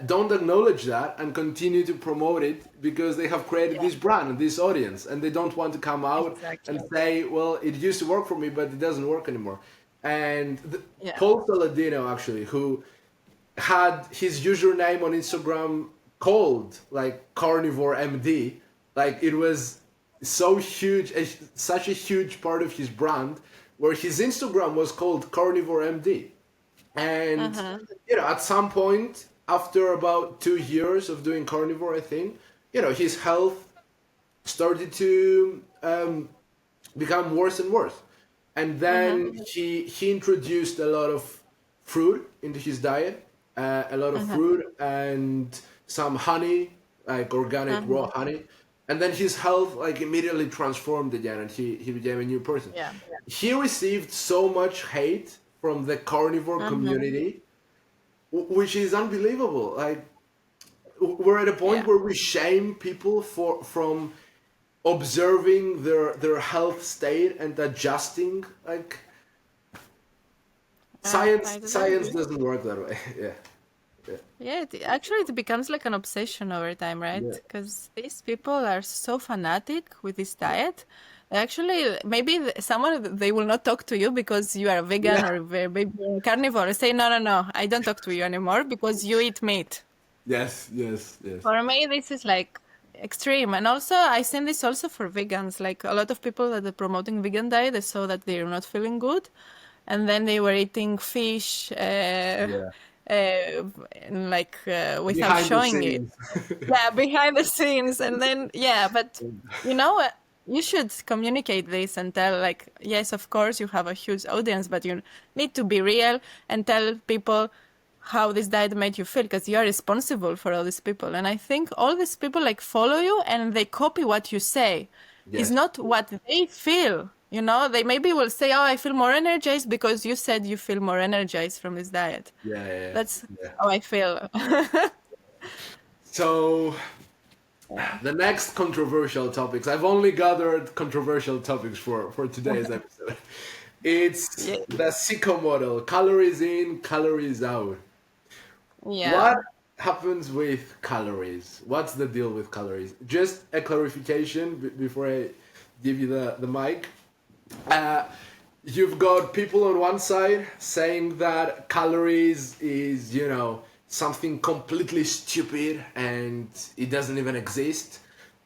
don't acknowledge that and continue to promote it because they have created Yeah, this brand and this audience, and they don't want to come out and exactly. say, well, it used to work for me but it doesn't work anymore. And Yeah. Paul Saladino, actually, who had his username on Instagram called like Carnivore MD. Like it was so huge, such a huge part of his brand, where his Instagram was called Carnivore MD. And at some point, after about 2 years of doing carnivore, I think, his health started to become worse and worse. And then he introduced a lot of fruit into his diet, a lot of fruit and some honey, like organic raw honey. And then his health like immediately transformed again, and he became a new person. Yeah. He received so much hate from the carnivore community, which is unbelievable. Like we're at a point Yeah. where we shame people from observing their health state and adjusting. Like I totally science agree. doesn't work that way. Yeah, yeah, Yeah, actually, it becomes like an obsession over time, right? yeah, Because these people are so fanatic with this diet. Actually, maybe someone they will not talk to you because you are a vegan yeah. or maybe a carnivore. Say, no, no, no, I don't talk to you anymore because you eat meat. Yes, yes, yes. For me, this is like extreme. And also, I seen this also for vegans. Like a lot of people that are promoting vegan diet, they saw that they're not feeling good. And then they were eating fish, Yeah. without Behind the showing it. scenes. Yeah, behind the scenes. And then, yeah, but you know, you should communicate this and tell, like, yes, of course, you have a huge audience, but you need to be real and tell people how this diet made you feel because you are responsible for all these people. And I think all these people like follow you and they copy what you say. It's Yes. not what they feel. You know, they maybe will say, oh, I feel more energized because you said you feel more energized from this diet. Yeah, yeah, That's yeah. how I feel. So Yeah. the next controversial topics. I've only gathered controversial topics for today's episode. It's Yeah. the Sicko model: calories in, calories out. Yeah. What happens with calories? What's the deal with calories? Just a clarification before I give you the mic. Uh, you've got people on one side saying that calories is, something completely stupid and it doesn't even exist.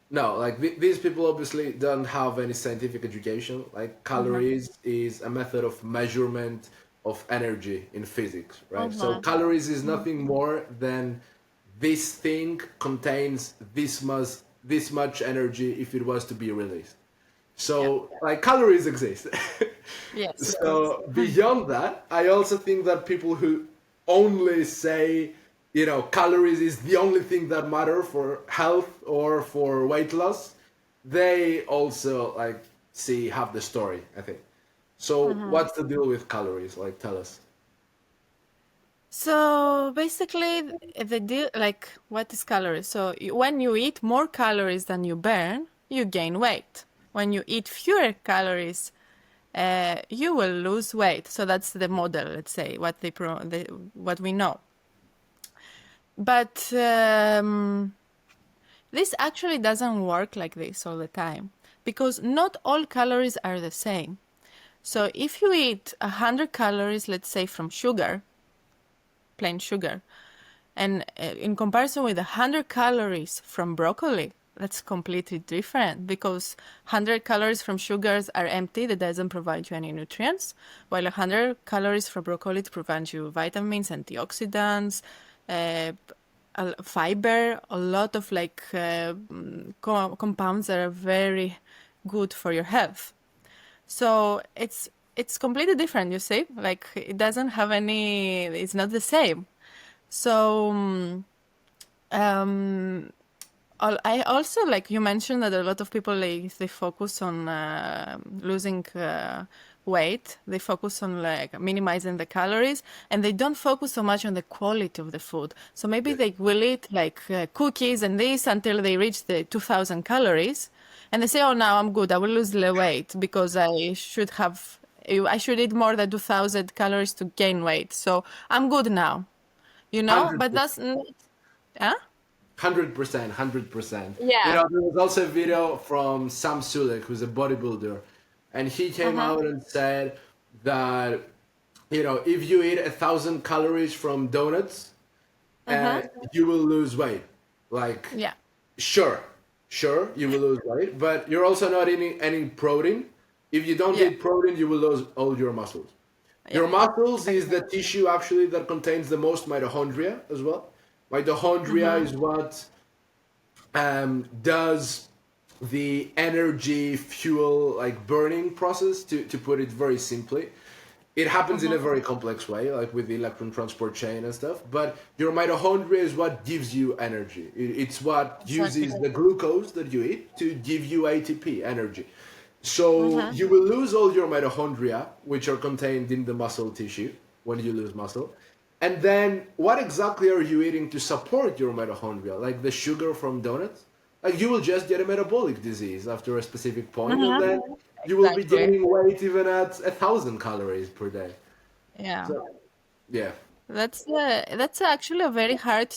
No, like these people obviously don't have any scientific education. Like calories is a method of measurement of energy in physics, right? So calories is nothing more than this thing contains this much energy if it was to be released. Yeah. So, like, calories exist. Yes. So, beyond that, I also think that people who only say, calories is the only thing that matter for health or for weight loss, they also, like, see half the story, I think. So, what's the deal with calories? Like, tell us. So basically, the deal, like, what is calories? So when you eat more calories than you burn, you gain weight. When you eat fewer calories, you will lose weight. So that's the model, let's say, what we know. But this actually doesn't work like this all the time because not all calories are the same. So if you eat 100 calories, let's say from sugar, plain sugar, and in comparison with 100 calories from broccoli, that's completely different because 100 calories from sugars are empty, that doesn't provide you any nutrients, while 100 calories from broccoli provides you vitamins, antioxidants, fiber, a lot of compounds that are very good for your health. So it's completely different, you see? Like it doesn't have any, it's not the same. So I also, like you mentioned, that a lot of people they focus on losing weight. They focus on like minimizing the calories, and they don't focus so much on the quality of the food. So maybe they will eat like cookies and this until they reach the 2,000 calories, and they say, "Oh, now I'm good. I will lose the weight because I should eat more than 2,000 calories to gain weight. So I'm good now." But 100%. that's not, huh? 100%, 100%. Yeah. There was also a video from Sam Sulek, who's a bodybuilder, and he came Uh-huh. out and said that, if you eat 1,000 calories from donuts, Uh-huh. you will lose weight. Like, Yeah. sure, sure, you will lose weight, but you're also not eating any protein. If you don't Yeah. eat protein, you will lose all your muscles. Yeah. Your muscles is the Exactly. tissue actually that contains the most mitochondria as well. Mitochondria Mm-hmm. is what does the energy fuel like burning process, to put it very simply. It happens in a Mm-hmm. very complex way, like with the electron transport chain and stuff, but your mitochondria is what gives you energy. It's what Exactly. uses the glucose that you eat to give you ATP energy. So Mm-hmm. you will lose all your mitochondria, which are contained in the muscle tissue when you lose muscle. And then what exactly are you eating to support your mitochondria? Like the sugar from donuts? Like you will just get a metabolic disease after a specific point, and Mm-hmm. then you will be Exactly. gaining weight even at 1,000 calories per day. Yeah. So yeah, That's actually a very hard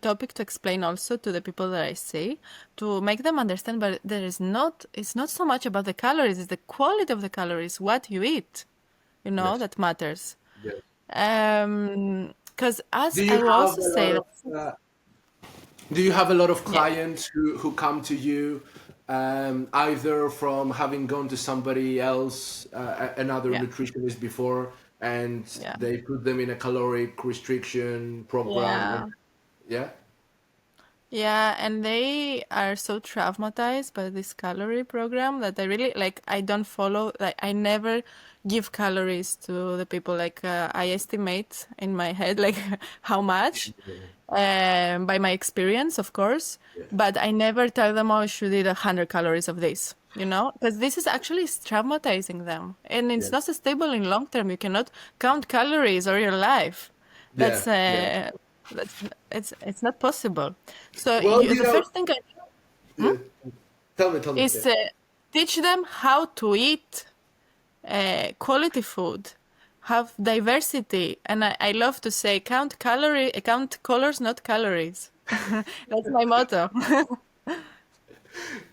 topic to explain also to the people that I say, to make them understand. But it's not so much about the calories; it's the quality of the calories, what you eat, yes, that matters. yes. Because as Do you I will have also a lot say of that, uh, Do you have a lot of yeah, clients who come to you either from having gone to somebody else, another yeah, nutritionist before, and yeah, they put them in a caloric restriction program? And, yeah. yeah, Yeah, and they are so traumatized by this calorie program that I really like. I don't follow, like, I never give calories to the people. Like, I estimate in my head, like, how much, by my experience, of course. yeah, But I never tell them, oh, you should eat 100 calories of this, because this is actually traumatizing them. And yeah, it's not sustainable in long term. You cannot count calories or your life. yeah, That's yeah. that's it's not possible. So Well, the first thing I do yeah. Tell me. Yeah. is teach them how to eat quality food, have diversity, and I love to say count colors, not calories. That's my motto.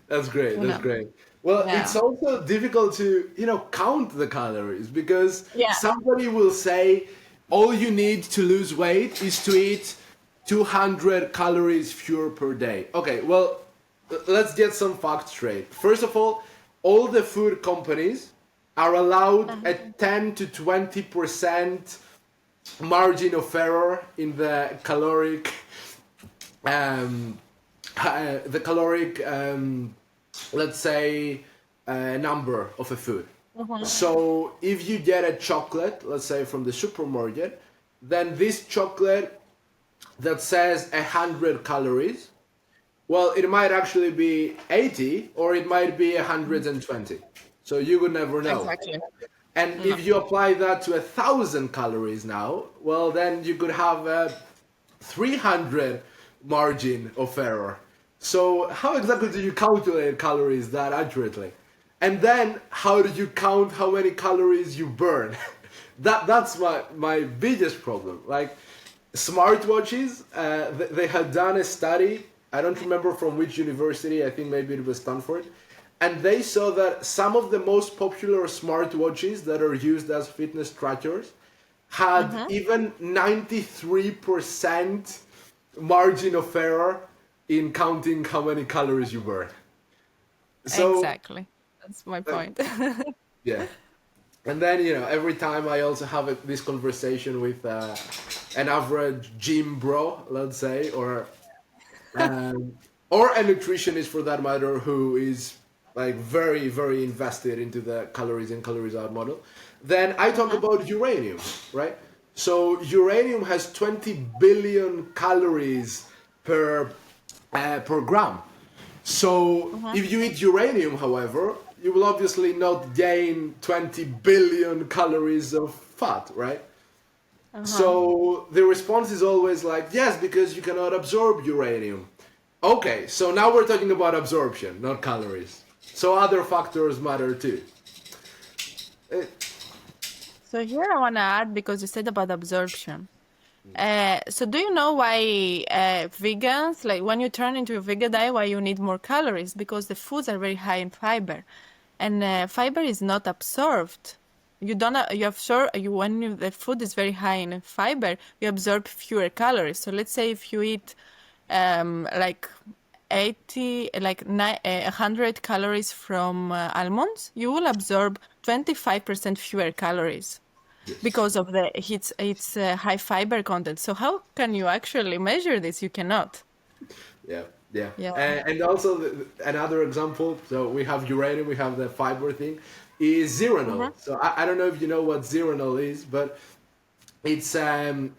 That's great. you That's know. great. Well, it's Yeah. also difficult to, count the calories because Yeah. somebody will say all you need to lose weight is to eat 200 calories fewer per day. Okay, well, let's get some facts straight. First of all the food companies are allowed a Uh-huh. 10 to 20% margin of error in um, the caloric, let's say, number of a food. Uh-huh. So if you get a chocolate, let's say from the supermarket, then this chocolate that says 100 calories, well, it might actually be 80 or it might be 120. So you would never know. Exactly. And No. if you apply that to 1,000 calories now, well, then you could have a 300 margin of error. So how exactly do you calculate calories that accurately? And then how do you count how many calories you burn? That's my biggest problem. Like smartwatches, they had done a study. I don't remember from which university. I think maybe it was Stanford, and they saw that some of the most popular smartwatches that are used as fitness trackers had Mm-hmm. even 93% margin of error in counting how many calories you burn. So, Exactly. That's my uh, point. yeah. And then, every time I also have this conversation with an average gym bro, let's say, um, or a nutritionist for that matter, who is like very, very invested into the calories in, calories out model, then I talk Mm-hmm. about uranium, right? So uranium has 20 billion calories per gram. So Mm-hmm. if you eat uranium, however, you will obviously not gain 20 billion calories of fat, right? Uh-huh. So the response is always like, yes, because you cannot absorb uranium. Okay, so now we're talking about absorption, not calories. So other factors matter too. Eh, So here I want to add because you said about absorption. So do you know why vegans, like when you turn into a vegan diet, why you need more calories? Because the foods are very high in fiber, and fiber is not absorbed. you don't you have sure you when the food is very high in fiber, you absorb fewer calories. So let's say if you eat like 80 like 100 calories from almonds, you will absorb 25% fewer calories Yes. because of the its high fiber content. So how can you actually measure this? You cannot. Yeah, yeah. Yeah. And also another example. So we have uranium, we have the fiber thing, is zeranol. Mm-hmm. So I don't know if you know what zeranol is, but it's um,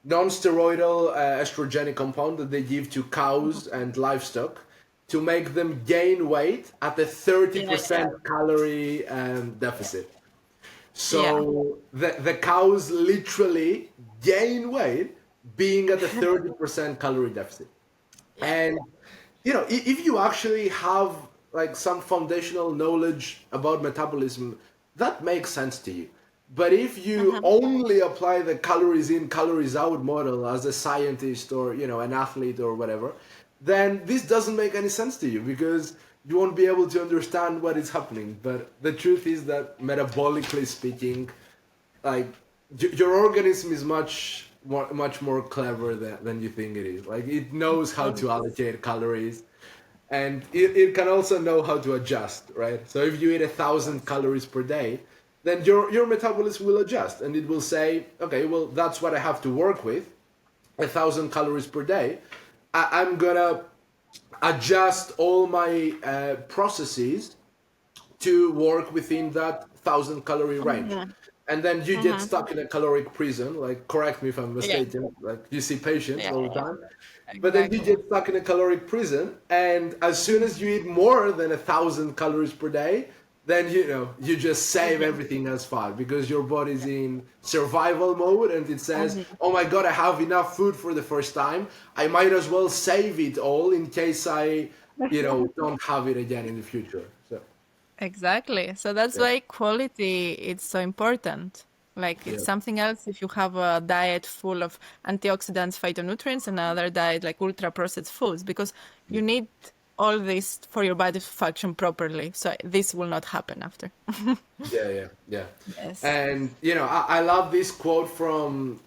non-steroidal estrogenic compound that they give to cows and livestock to make them gain weight at a Yeah, yeah, 30% calorie deficit. yeah. So the cows literally gain weight being at a 30% calorie deficit. Yeah. And if you actually have like some foundational knowledge about metabolism, that makes sense to you. But if you Mm-hmm. only apply the calories in, calories out model as a scientist or an athlete or whatever, then this doesn't make any sense to you because you won't be able to understand what is happening. But the truth is that metabolically speaking, like your organism is much more clever than you think it is. Like it knows how to allocate calories, and it can also know how to adjust, right? So if you eat 1,000 calories per day, then your metabolism will adjust and it will say, okay, well, that's what I have to work with, 1,000 calories per day. I'm gonna adjust all my processes to work within that 1,000 calorie range. Mm-hmm. And then you get Mm-hmm. stuck in a caloric prison. Like, correct me if I'm Yeah. mistaken. Like, you see patients Yeah. all the Yeah. time, but then you Exactly. get stuck in a caloric prison. And as soon as you eat more than 1,000 calories per day, then you just save Mm-hmm. everything as fat because your body's in survival mode and it says, Mm-hmm. "Oh my God, I have enough food for the first time. I might as well save it all in case I, don't have it again in the future." So Exactly. So that's yeah, why quality is so important. Like yeah. it's something else if you have a diet full of antioxidants, phytonutrients, and another diet like ultra processed foods, because you need all this for your body to function properly. So this will not happen after. Yeah, yeah, yeah. Yes. And I love this quote from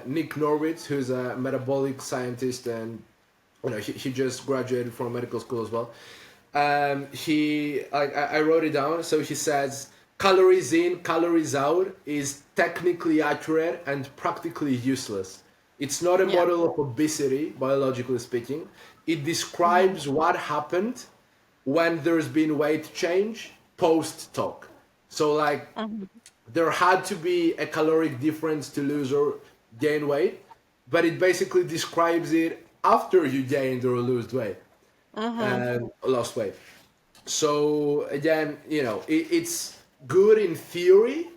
Nick Norwitz, who's a metabolic scientist, and he just graduated from medical school as well. I wrote it down. So he says, "Calories in, calories out is technically accurate and practically useless. It's not a Yeah. model of obesity, biologically speaking. It Hmm. describes what happened when there's been weight change post talk. So like Hmm. there had to be a caloric difference to lose or gain weight, but it basically describes it after you gained or Hmm. lost weight. So again, it's good in theory,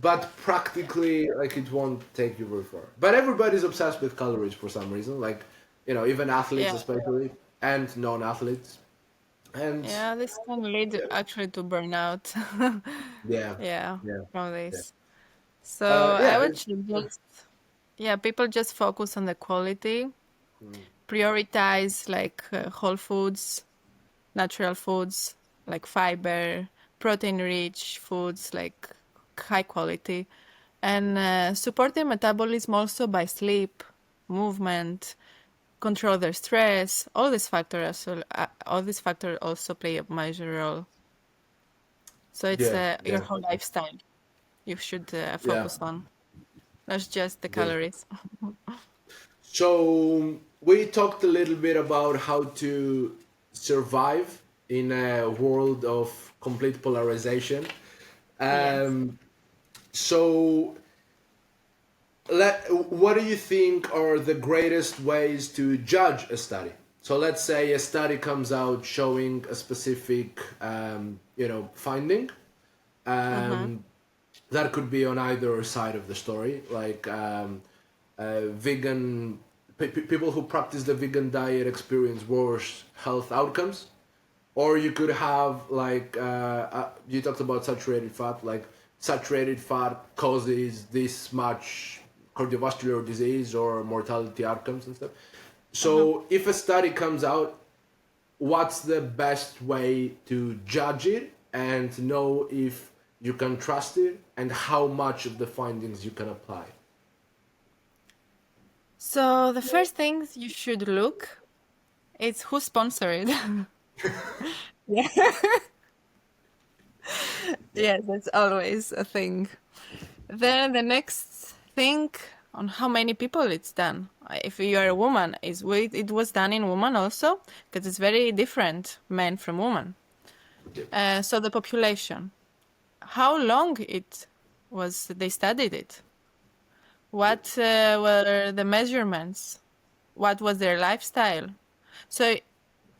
but practically, like, it won't take you very far. But everybody's obsessed with calories for some reason, like even athletes, Yeah. especially, and non-athletes, and Yeah, this can lead yeah, actually to burnout. yeah, Yeah, yeah, from yeah. this. So I Yeah. would suggest, yeah, people just focus on the quality, prioritize like whole foods, natural foods, like fiber, protein-rich foods, like high quality, and support their metabolism also by sleep, movement, control their stress. All these factors also play a major role. So it's Yeah, your yeah, whole lifestyle you should yeah, focus on, not just the yeah. calories. So we talked a little bit about how to survive in a world of complete polarization. Yes. Um, so, what do you think are the greatest ways to judge a study? So let's say a study comes out showing a specific, finding. Mm-hmm. Um, that could be on either side of the story, like vegan people who practice the vegan diet experience worse health outcomes, or you could have like you talked about saturated fat, like saturated fat causes this much cardiovascular disease or mortality outcomes and stuff. Mm-hmm. So if a study comes out, what's the best way to judge it, and to know if you can trust it and how much of the findings you can apply? So the first thing you should look is who sponsored it. Yeah. Yes, that's always a thing. Then the next thing on how many people it's done. If you are a woman, it was done in woman also, because it's very different, men from women. So the population, how long it was they studied it, what were the measurements, what was their lifestyle. So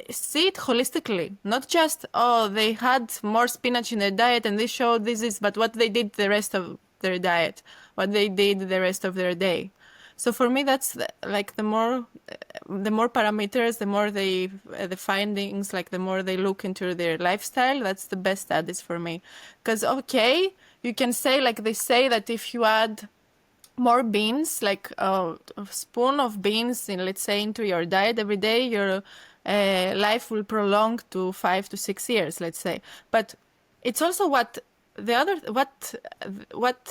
see it holistically, not just, oh, they had more spinach in their diet and they showed this is, but what they did the rest of their diet, what they did the rest of their day. So for me, that's like the more parameters, the more the findings, like the more they look into their lifestyle, that's the best studies for me. Because, okay, you can say, like they say that if you add more beans, like a spoon of beans, in, let's say, into your diet every day, your life will prolong to 5 to 6 years, let's say. But it's also what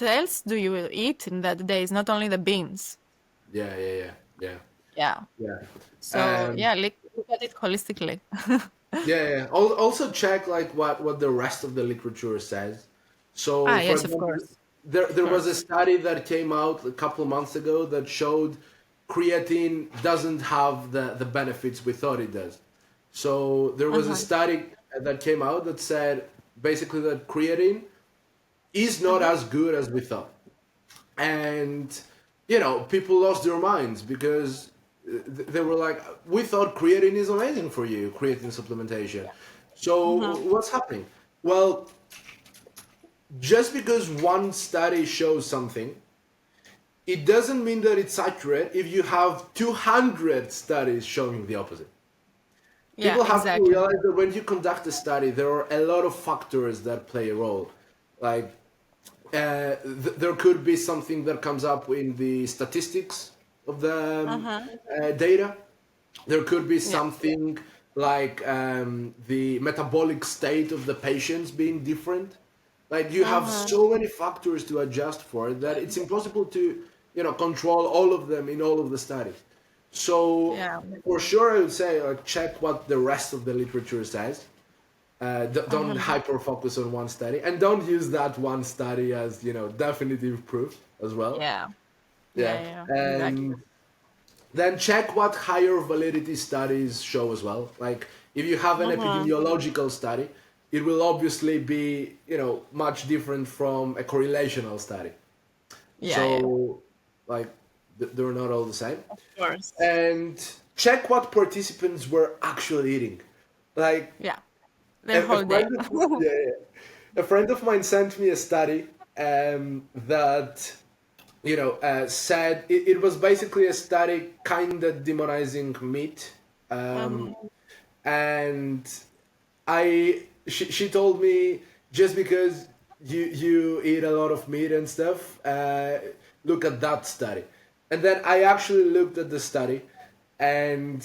else do you eat in that day? It's not only the beans. Yeah, yeah, yeah, yeah, Yeah. yeah. So yeah, look at it holistically. Yeah, yeah. Also check like what the rest of the literature says. So, for Yes, of example, course. there Of was a course. study that came out a couple of months ago that showed creatine doesn't have the benefits we thought it does. So there was a Uh-huh. study that came out that said basically that creatine is not Uh-huh. as good as we thought. And people lost their minds because they were like, we thought creatine is amazing for you, creatine supplementation. So Uh-huh. what's happening? Well, just because one study shows something, it doesn't mean that it's accurate if you have 200 studies showing the opposite. Yeah, People have to exactly. realize that when you conduct a study, there are a lot of factors that play a role. Like there could be something that comes up in the statistics of the Uh-huh. data. There could be Yeah. something like the metabolic state of the patients being different. Like you have Uh-huh. so many factors to adjust for that it's impossible to control all of them in all of the studies. So Yeah. for sure, I would say check what the rest of the literature says. Don't Uh-huh. hyper focus on one study, and don't use that one study as definitive proof as well. Yeah. Yeah, Yeah, yeah, exactly. and then check what higher validity studies show as well. Like if you have an Uh-huh. epidemiological study, it will obviously be much different from a correlational study. Yeah, yeah. So like they're not all the same. Of course. And check what participants were actually eating. Like Yeah. Their a whole friend day. of yeah, a friend of mine sent me a study that said it was basically a study kind of demonizing meat, Uh-huh. and she told me just because you eat a lot of meat and stuff, look at that study, and then I actually looked at the study, and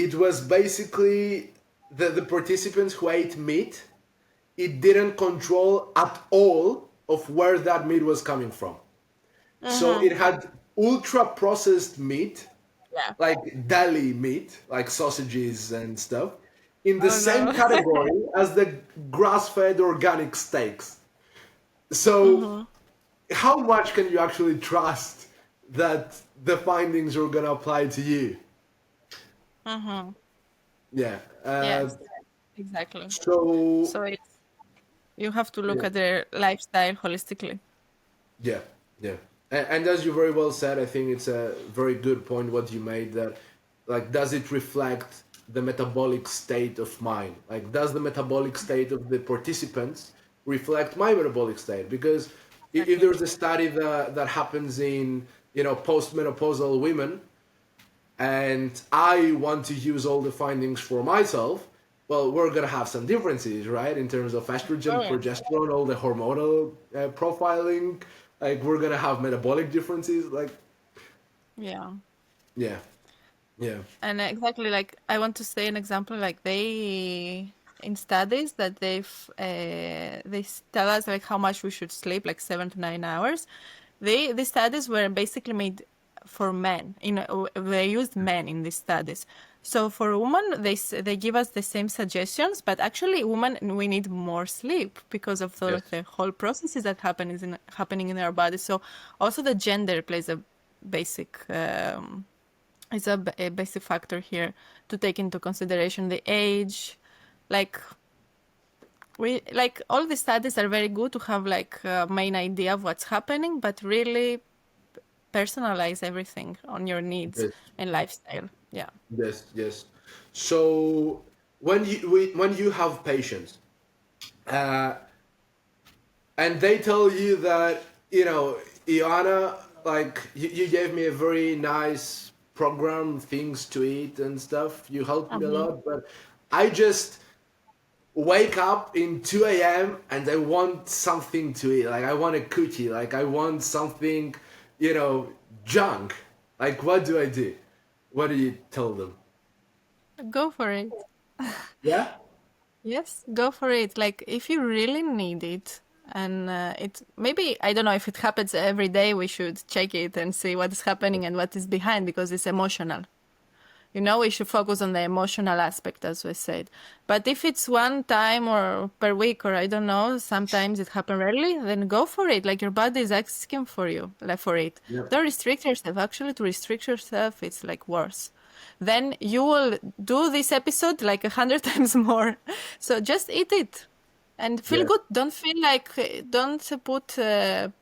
it was basically the participants who ate meat. It didn't control at all of where that meat was coming from. So Uh-huh. it had ultra processed meat, Yeah. like deli meat, like sausages and stuff, in the Oh same no. category as the grass fed organic steaks. So, Uh-huh. how much can you actually trust that the findings are going to apply to you? Uh-huh. Yeah. Yes, exactly. So, So you have to look yeah. at their lifestyle holistically. Yeah, yeah. And as you very well said, I think it's a very good point what you made that, like, does it reflect the metabolic state of mine? Like, does the metabolic state of the participants reflect my metabolic state? Because if Exactly. there's a study that happens in, postmenopausal women, and I want to use all the findings for myself, well, we're gonna have some differences, right? In terms of estrogen, Oh, progesterone, all the hormonal profiling. Like we're gonna have metabolic differences. Like yeah. yeah, yeah, And exactly, like I want to say an example, like they in studies that they tell us like how much we should sleep, like 7 to 9 hours. The studies were basically made for men. They used men in these studies. So for women, they give us the same suggestions, but actually, women, we need more sleep because of Yes. the whole processes that happening in our body. So also the gender plays a basic is a basic factor here to take into consideration. The age, like all the studies are very good to have like a main idea of what's happening, but really personalize everything on your needs Yes. and lifestyle. Yeah. Yes. Yes. So when you have patients, uh, and they tell you that, Ioanna, like you gave me a very nice program, things to eat and stuff. You helped me a Mm-hmm. lot, but I just wake up in 2 a.m. and I want something to eat. Like I want a cookie. Like I want something, junk. Like what do I do? What do you tell them? Go for it. Yeah. Yes, go for it. Like if you really need it, and it maybe I don't know if it happens every day. We should check it and see what is happening and what is behind because it's emotional. We should focus on the emotional aspect, as we said. But if it's one time or per week, or I don't know, sometimes it happens rarely, then go for it. Like your body is asking for you, like for it. Yeah. Don't restrict yourself. Actually, to restrict yourself, it's like worse. Then you will do this episode like 100 times more. So just eat it and feel Yeah. good. Don't feel like, don't put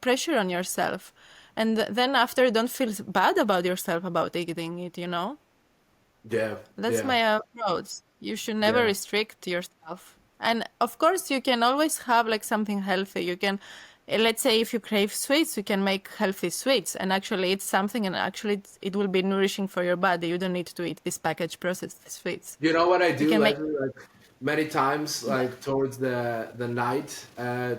pressure on yourself. And then after, don't feel bad about yourself about eating it. Yeah. That's Yeah. my approach. You should never Yeah. restrict yourself. And of course, you can always have like something healthy. You can, let's say, if you crave sweets, you can make healthy sweets and actually eat something, and actually it will be nourishing for your body. You don't need to eat these packaged processed sweets. You know what I You do can make, lately? Like many times, yeah. like towards the night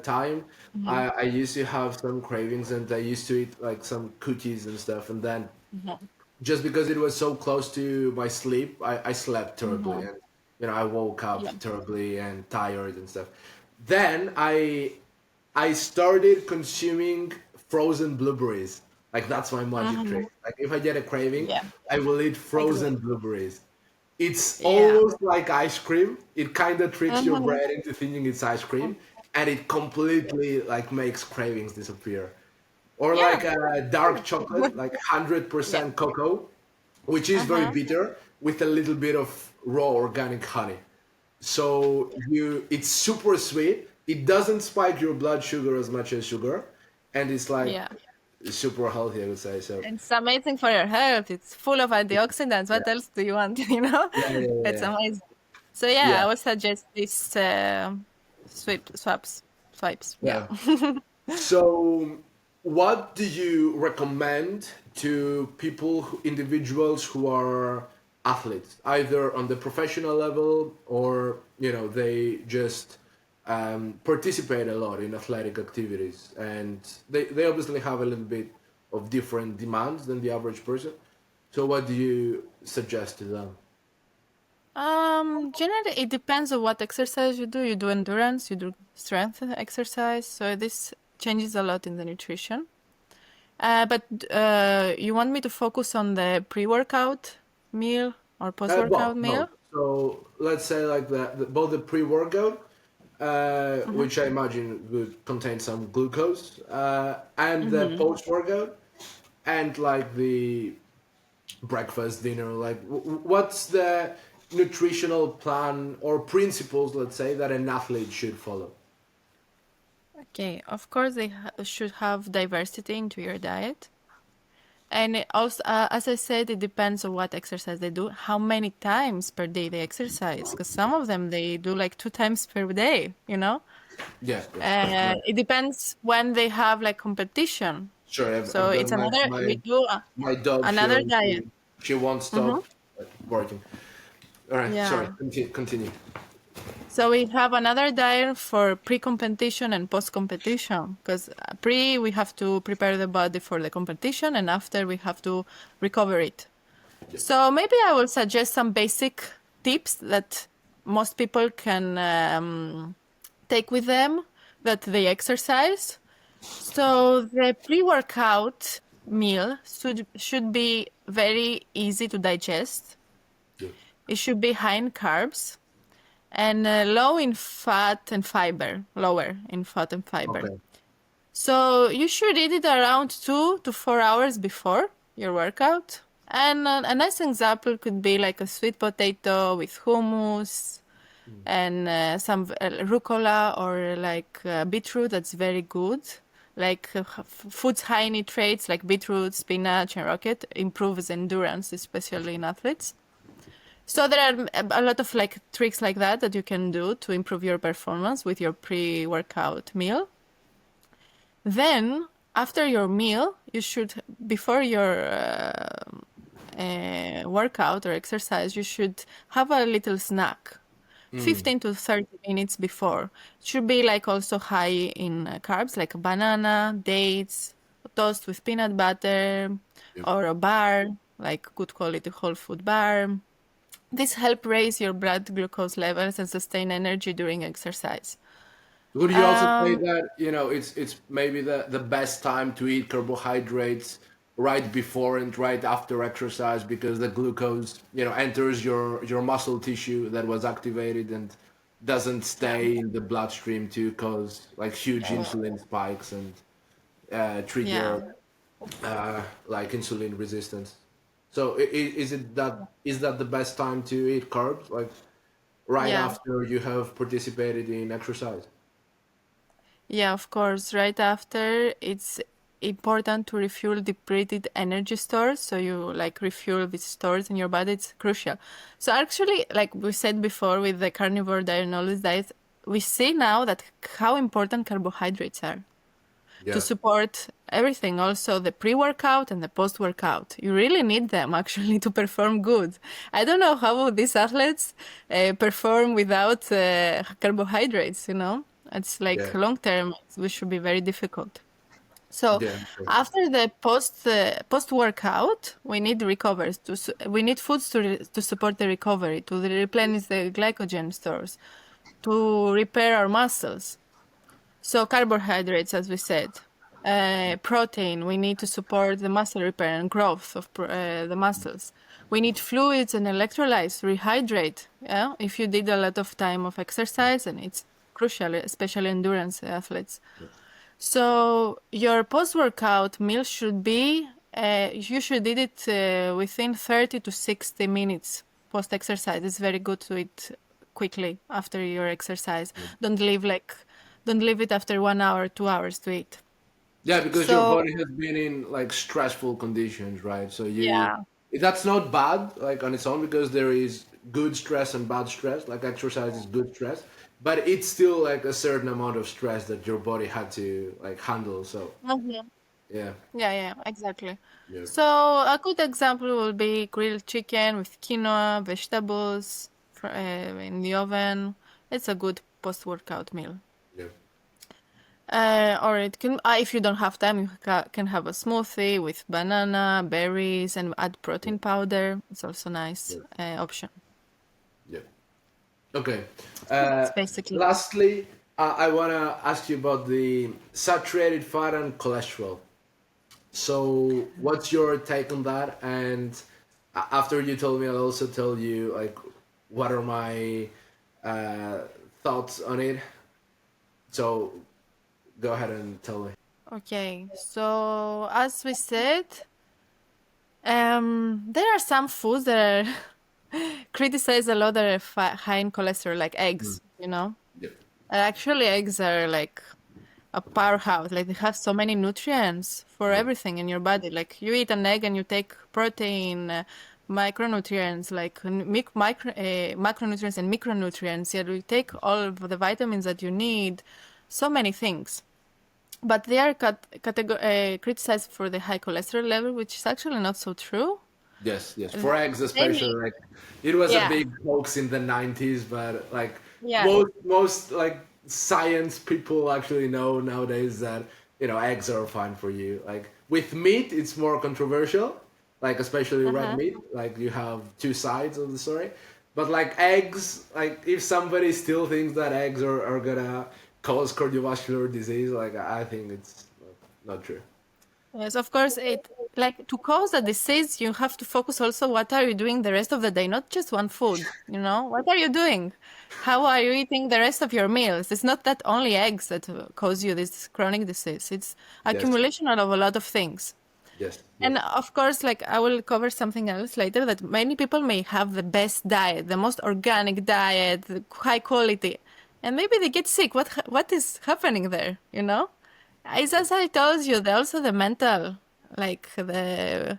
time, Mhm. I used to have some cravings, and I used to eat like some cookies and stuff. And then Mhm. just because it was so close to my sleep, I slept terribly, Mhm. and I woke up Yeah. terribly and tired and stuff. Then I started consuming frozen blueberries. Like that's my magic trick. Mhm. Like if I get a craving, Yeah. I will eat frozen Exactly. blueberries. It's Yeah. almost like ice cream. It kind of tricks your Mhm. brain into thinking it's ice cream, and it completely like makes cravings disappear. Or like Yeah. a dark chocolate, like Yeah. 100% cocoa, which is very Uh-huh. bitter with a little bit of raw organic honey. So it's super sweet. It doesn't spike your blood sugar as much as sugar, and it's like Yeah. super healthy, I would say. So It's amazing for your health. It's full of antioxidants. yeah, What else do you want? yeah, yeah, It's yeah, amazing. So yeah, yeah. I would suggest this swipes. Yeah. Yeah. So, what do you recommend to people, individuals who are athletes, either on the professional level or they just participate a lot in athletic activities, and they obviously have a little bit of different demands than the average person. So, what do you suggest to them? Generally, it depends on what exercise you do. You do endurance, you do strength exercise. So this changes a lot in the nutrition. But you want me to focus on the pre-workout meal or post-workout Both. meal? So let's say like both the pre-workout, Mm-hmm. which I imagine would contain some glucose, and the Mm-hmm. post-workout, and like the breakfast, dinner. Like, what's the nutritional plan or principles, let's say, that an athlete should follow? Okay, of course they should have diversity into your diet. And it also, as I said, it depends on what exercise they do, how many times per day they exercise. Because some of them they do like 2 times per day. Yeah, yeah. Right. It depends when they have like competition. Sure, So I've got it's another, we do my dog. another diet. She won't Mm-hmm. stop working. All right, sorry. Yeah. Continue. So we have another diet for pre-competition and post-competition. Because we have to prepare the body for the competition, and after we have to recover it. So maybe I will suggest some basic tips that most people can take with them that they exercise. So the pre-workout meal should be very easy to digest. Yeah. It should be high in carbs and low in fat and fiber, lower in fat and fiber. Okay. So you should eat it around 2 to 4 hours before your workout. And a nice example could be like a sweet potato with hummus and some rucola or like beetroot. That's very good. Like foods high in nitrates like beetroot, spinach, and rocket improves endurance, especially in athletes. So there are a lot of like tricks like that you can do to improve your performance with your pre-workout meal. Then after your meal, you should, before your workout or exercise, you should have a little snack. 15 to 30 minutes before. It should be like also high in carbs, like a banana, dates, toast with peanut butter, Yep. or a bar, like good quality whole food bar. This help raise your blood glucose levels and sustain energy during exercise. Would you also say Um, that, it's maybe the best time to eat carbohydrates right before and right after exercise because the glucose, enters your muscle tissue that was activated and doesn't yeah, stay in the bloodstream to cause like huge insulin spikes and yeah, trigger like insulin resistance. So is that the best time to eat carbs, like right yeah. after you have participated in exercise? Yeah, of course. Right after, it's important to refuel depleted energy stores. So you like refuel these stores in your body. It's crucial. So actually, like we said before with the carnivore diet and all this diet, we see now that how important carbohydrates are to Yeah. support everything, also the pre-workout and the post-workout. You really need them actually to perform good. I don't know how these athletes perform without carbohydrates, you know? It's like Yeah. long term, which should be very difficult. So Yeah. Sure. after the post-workout, we need recovers we need foods to support the recovery, to replenish the glycogen stores, to repair our muscles. So carbohydrates, as we said, protein. We need to support the muscle repair and growth of the muscles. We need fluids and electrolytes to rehydrate. Yeah, if you did a lot of time of exercise, and it's crucial, especially endurance athletes. So your post-workout meal should be. You should eat it within 30 to 60 minutes post-exercise. It's very good to eat quickly after your exercise. Don't leave like don't leave it after 1 hour, 2 hours to eat. Yeah, because your So body has been in like stressful conditions, right? So yeah, that's not bad like on its own because there is good stress and bad stress. Like exercise is good stress, but it's still like a certain amount of stress that your body had to like handle. So mhm. yeah, Yeah, exactly. yeah, So a good example will be grilled chicken with quinoa, vegetables in the oven. It's a good post-workout meal. yeah, Or it can, if you don't have time, you can have a smoothie with banana, berries, and add yeah, protein powder. It's also a nice yeah, option. yeah. Okay. It's Uh, basically. Lastly, I want to ask you about the saturated fat and cholesterol. So, what's your take on that? And after you told me, I'll also tell you like what are my uh, thoughts on it. So, go ahead and tell me. Okay, so as we said, there are some foods that are criticized a lot that are high in cholesterol, like Mm. eggs, you know? Yep. Actually, eggs are like a powerhouse. Like they have so many nutrients for Yep. everything in your body. Like you eat an egg and you take protein, micronutrients, like macronutrients and micronutrients. Yeah, you take all of the vitamins that you need, so many things. But they are criticized for the high cholesterol level, which is actually not so true. Yes. Yes. For eggs, They especially, need, like it was a yeah, big hoax in the '90s, but like yeah. most like science people actually know nowadays that eggs are fine for you. Like with meat, it's more controversial. Like especially red Uh-huh. meat, like you have two sides of the story. But like eggs, like if somebody still thinks that eggs are gonna cause cardiovascular disease, like I think it's not true. Yes, of course, it like to cause a disease, you have to focus also what are you doing the rest of the day, not just one food, you know? What are you doing? How are you eating the rest of your meals? It's not that only eggs that cause you this chronic disease. It's Yes, accumulation of a lot of things. yes, yes, And of course, like I will cover something else later that many people may have the best diet, the most organic diet, the high quality, and maybe they get sick. What is happening there, you know? It's as I told you, also the mental, like the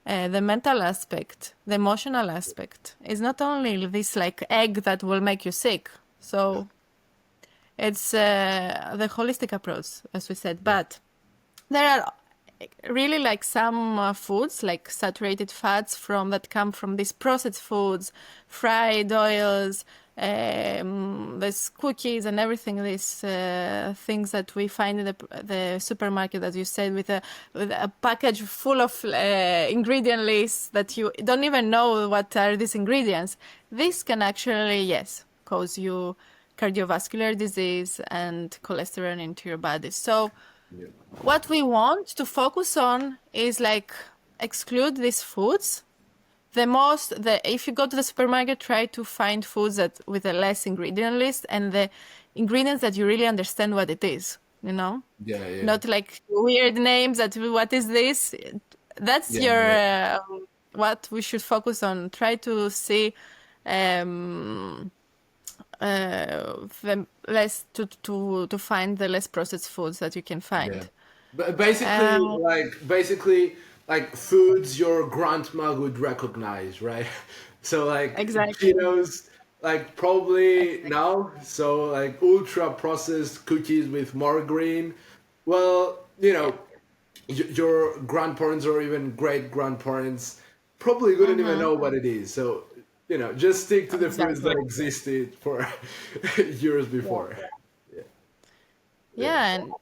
mental aspect, the emotional aspect. It's not only this like egg that will make you sick. yes, So it's the holistic approach, as we said. yes, But there are really like some foods, like saturated fats from that come from these processed foods, fried oils, these cookies and everything. These things that we find in the supermarket, as you said, with a package full of ingredient lists that you don't even know what are these ingredients. This can actually, yes, cause you cardiovascular disease and cholesterol into your body. So yeah, what we want to focus on is like exclude these foods. If you go to the supermarket, try to find foods that with a less ingredient list and the ingredients that you really understand what it is, you know? yeah, yeah, Not like weird names that what is this? That's yeah, your yeah. what we should focus on. Try to see um the less to find the less processed foods that you can Yeah. find. But Um, basically like foods your grandma would recognize, right? So like exactly. Cheetos, like probably Exactly. now. So like ultra processed cookies with margarine. Well, you Yeah. know, your grandparents or even great grandparents probably wouldn't even Mm-hmm. know what it is. So, just stick to the foods Exactly. that existed for years Yeah. before. Yeah. Yeah. Yeah, and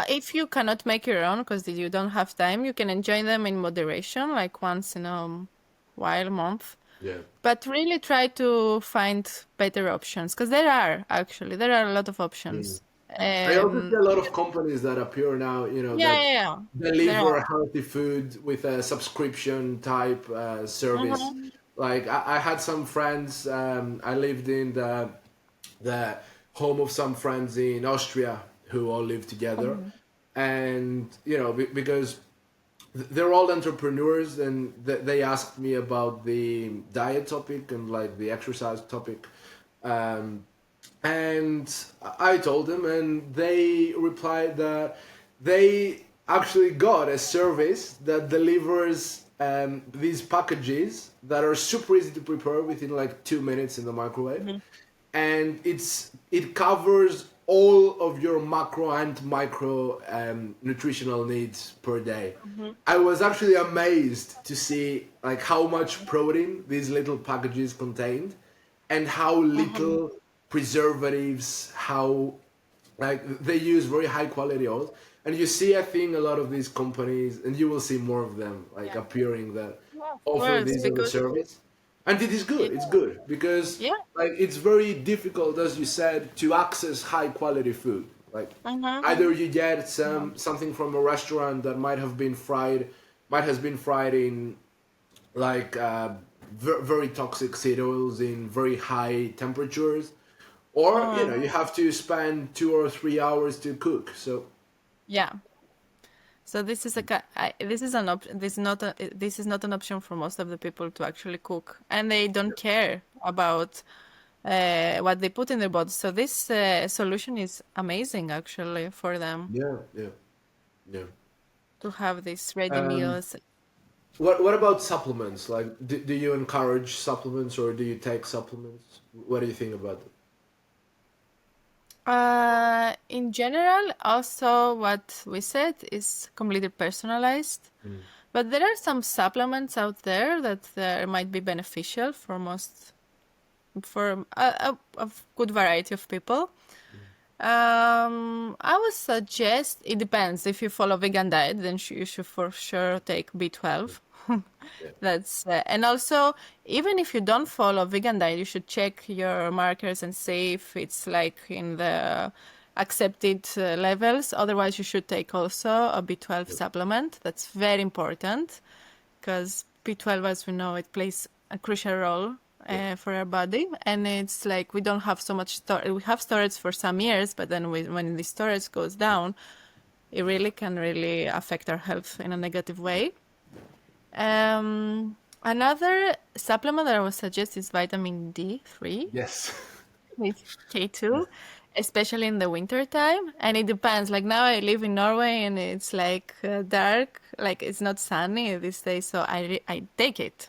if you cannot make your own because you don't have time, you can enjoy them in moderation, like once in a while, month. Yeah. But really try to find better options because there are a lot of Mm. options. I also see Um, a lot of companies that appear now, yeah, that yeah, yeah. There deliver are. healthy food with a subscription type service. Mm-hmm. Like I had some friends. I lived in the home of some friends in Austria who all live together, Mm-hmm. and because they're all entrepreneurs, and they asked me about the diet topic and like the exercise topic. Um, and I told them, and they replied that they actually got a service that delivers these packages that are super easy to prepare within like 2 minutes in the microwave, and it covers all of your macro and micro nutritional needs per day. Mm-hmm. I was actually amazed to see like how much protein these little packages contained, and how Mm-hmm. little preservatives, how like they use very high quality oils. And you see, I think, a lot of these companies, and you will see more of them like Yeah. appearing that Yeah, of offer course, this as a because service. And it is yeah, good. It's good because yeah. like it's very difficult, as you said, to access high quality food. Like Mm-hmm. either you get Yeah. something from a restaurant that might has been fried in like very toxic seed oils in very high temperatures, or Mm. you have to spend 2 or 3 hours to cook. So Yeah. So this is this is an option. This is not an option for most of the people to actually cook, and they don't care about what they put in their body. So this solution is amazing actually for them yeah, yeah, yeah. to have these ready um, meals. what about supplements? Like, do you encourage supplements, or do you take supplements? What do you think about them? In general, also what we said is completely personalized. Mm. But there are some supplements out there that might be beneficial for for a good variety of people. I would suggest it depends. If you follow vegan diet, then you should for sure take B12. Yeah. That's and also, even if you don't follow vegan diet, you should check your markers and see if it's like in the accepted levels. Otherwise, you should take also a B12 supplement. That's very important because B12, as we know, it plays a crucial role Yeah. for our body. And it's like we don't have so much storage. We have storage for some years, but then when the storage goes down, it really can really affect our health in a negative way. Another supplement that I would suggest is vitamin D3 Yes. with K2, especially in the winter time. And it depends. Like now I live in Norway and it's like dark, like it's not sunny these days, so I take it.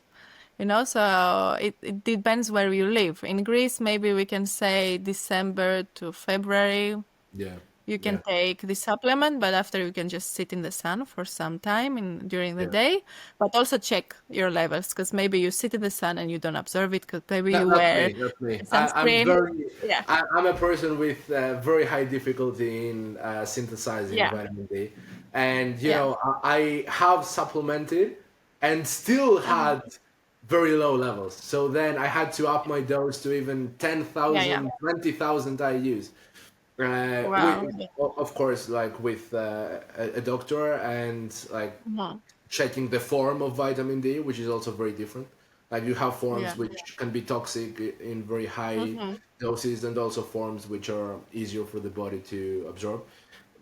So it depends where you live. In Greece, maybe we can say December to February. Yeah. You Yeah. can take the supplement, but after you can just sit in the sun for some time during the Yeah. day. But also check your levels because maybe you sit in the sun and you don't absorb it because maybe you That's wear me. That's me. sunscreen. Yeah, I'm a person with very high difficulty in synthesizing yeah, vitamin D, and yeah, I have supplemented, and still uh-huh. had very low levels. So then I had to up my dose to even Yeah, yeah. 10,000, 20,000 IU's. With, Wow. Yeah. of course, like with a doctor and like Uh-huh. checking the form of vitamin D, which is also very different. Like you have forms Yeah. which can be toxic in very high Mm-hmm. doses, and also forms which are easier for the body to absorb.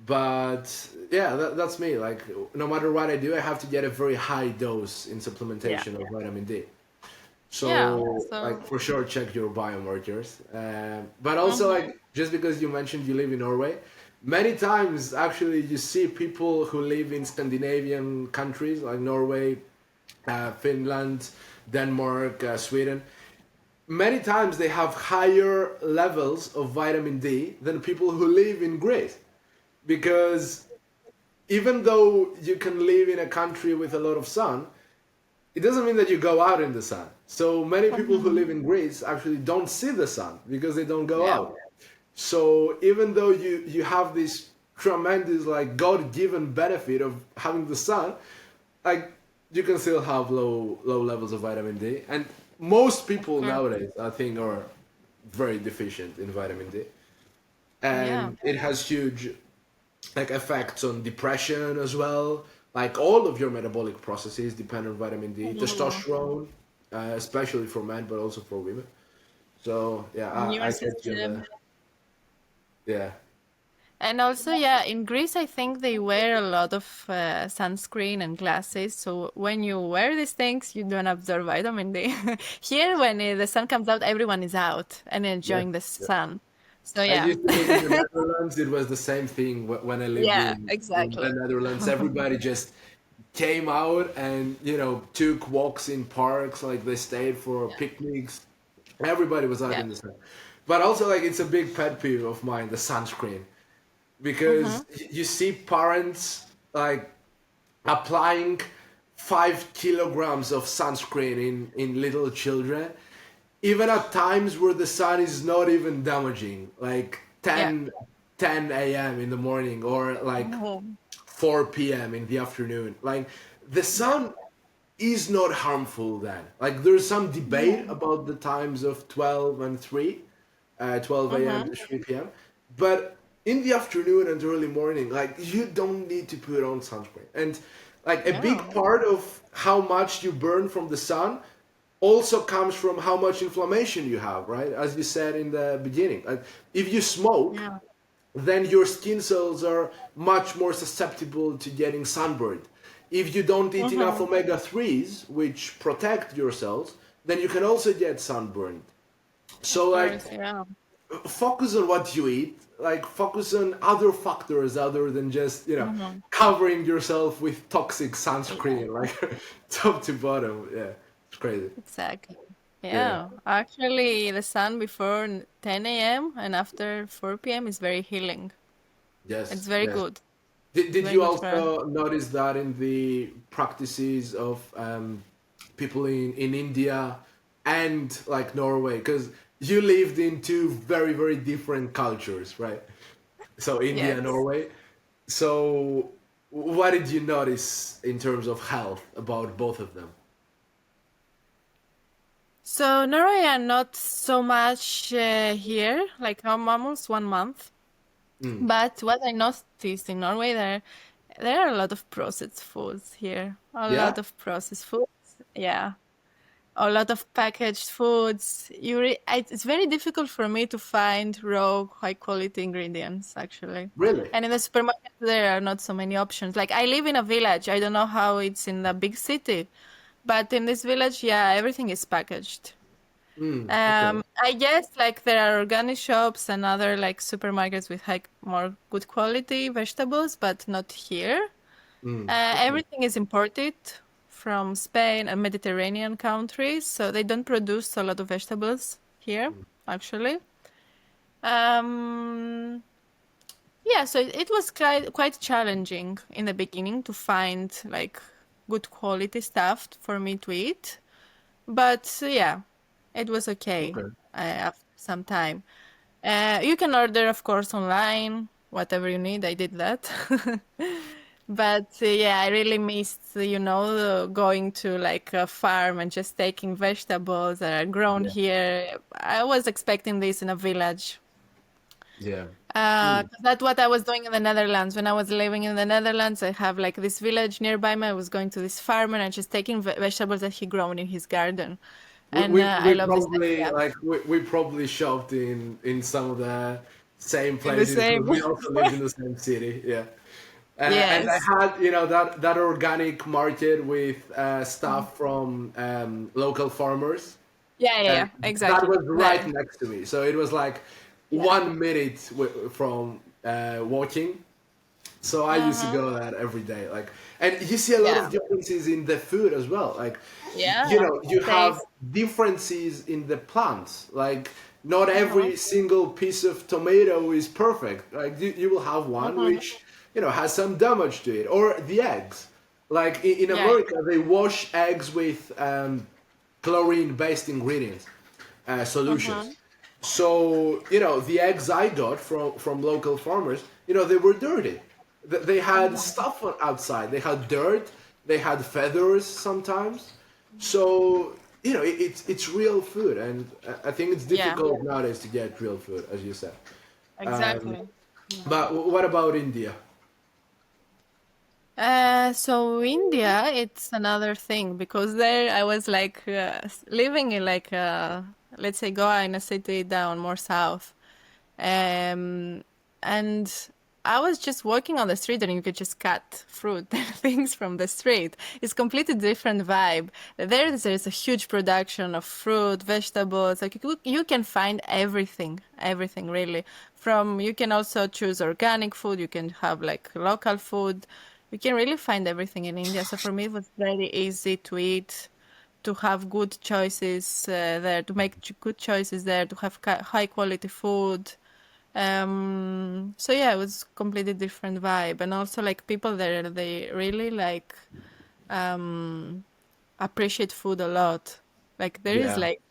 But yeah, that's me. Like no matter what I do, I have to get a very high dose in Yeah. supplementation of vitamin D. Yeah. So, like, So, for sure, check your biomarkers. But also, mm-hmm. like, just because you mentioned you live in Norway, many times actually you see people who live in Scandinavian countries like Norway, Finland, Denmark, Sweden. Many times they have higher levels of vitamin D than people who live in Greece, because even though you can live in a country with a lot of sun, it doesn't mean that you go out in the sun. So many people who Mm-hmm. live in Greece actually don't see the sun because they don't go Yeah. out. So even though you have this tremendous like God-given benefit of having the sun, like you can still have low levels of vitamin D. And most Of people course. nowadays, I think, are very deficient in vitamin D, Yeah. and it has huge like effects on depression as well. Like all of your metabolic processes depend on vitamin D, Mm-hmm. testosterone, especially for men, but also for women. So yeah, Immune I get you system. there. Yeah, And also, yeah, in Greece, I think they wear a lot of sunscreen and glasses. So when you wear these things, you don't absorb vitamin D. Here, when the sun comes out, everyone is out and yeah, enjoying the yeah. sun. So I yeah, used to live in the Netherlands. It was the same thing when I lived yeah, in the exactly. Netherlands. Everybody just came out and took walks in parks. Like they stayed for Yeah, picnics. Everybody was out yeah. in the sun. But also, like, it's a big pet peeve of mine, the sunscreen, Mm-hmm. because you see parents like applying 5 kilograms of sunscreen in little children, even at times where the sun is not even damaging, like Yeah. 10 a.m. in the morning, or like Mhm. 4 p.m. in the afternoon. Like the Yeah. sun is not harmful then. Like there's some debate Mhm. about the times of 12 and 3, 12 a.m. Mhm. to 3 p.m. But in the afternoon and early morning, like you don't need to put on sunscreen. And like a big Yeah. part of how much you burn from the sun also comes from how much inflammation you have, right? As you said in the beginning. Like if you smoke, Yeah. then your skin cells are much more susceptible to getting sunburned. If you don't eat enough Mhm. omega 3s, which protect your cells, then you can also get sunburned. Of So, like, course. Yeah. focus on what you eat, like, focus on other factors other than just, Mhm. covering yourself with toxic Yeah. sunscreen, like, top to bottom. Yeah, it's crazy. Exactly. Yeah, Yeah. Actually, the sun before 10 a.m. and after 4 p.m. is very healing. It's yes, very yes. good. Did Very you good for us. also notice that in the practices of people in India and like Norway? Because you lived in two very, very different cultures, right? So India and Yes. Norway. So what did you notice in terms of health about both of them? So Norway are not so much here, like I'm almost 1 month. Mm. But what I noticed in Norway, there are a lot of processed foods here. A Yeah, lot of processed foods. Yeah. A lot of packaged foods. It's very difficult for me to find raw, high quality ingredients, actually. really. And in the supermarket, there are not so many options. Like I live in a village. I don't know how it's in the big city, but in this village, yeah, everything is packaged. Mm, okay. I guess like there are organic shops and other like supermarkets with more good quality vegetables, but not here. Mm, okay. Everything is imported from Spain and Mediterranean countries, so they don't produce a lot of vegetables here, actually. Um, yeah, so it was quite challenging in the beginning to find like good quality stuff for me to eat, but yeah, it was okay Okay. after some time. You can order, of course, online, whatever you need. I did that. But yeah, I really missed, going to like a farm and just taking vegetables that are grown Yeah. here. I was expecting this in a village. Yeah. Mm. 'Cause that's what I was doing in the Netherlands. When I was living in the Netherlands, I have like this village nearby me. I was going to this farmer and just taking vegetables that he grown in his garden. And I We love this probably idea. like we probably shopped in some of the same In the places same. because we also lived in the same city. Yeah. And I Yes. had, that organic market with stuff from local farmers, Yeah, yeah, and yeah, that exactly. was right There. next to me. So it was like Yeah. 1 minute from walking. So I used to Uh-huh. go there every day. Like, and you see a lot of Yeah. differences in the food as well. Like, Yeah. you have Taste. differences in the plants. Like, not Uh-huh. every single piece of tomato is perfect. Like, you will have one Uh-huh. which, has some damage to it, or the eggs. Like in Yeah. America, they wash eggs with chlorine-based ingredients, Uh-huh. solutions. So the eggs I got from local farmers, they were dirty. They had Uh-huh. stuff outside. They had dirt. They had feathers sometimes. So it's real food, and I think it's Yeah, difficult nowadays to get real food, as you said. Um, exactly. but what about India? So India, it's another thing because there I was like living in like let's say Goa in a city down more south. Um, and I was just walking on the street and you could just cut fruit and things from the street. It's completely different vibe. There's a huge production of fruit, vegetables. Like you can find everything really. You can also choose organic food. You can have like local food. You can really find everything in India. So for me, it was very easy to eat, to have good choices there, to make good choices there, to have high quality food. So yeah, it was completely different vibe. And also like people there, they really like um appreciate food a lot. Like there is Yeah, like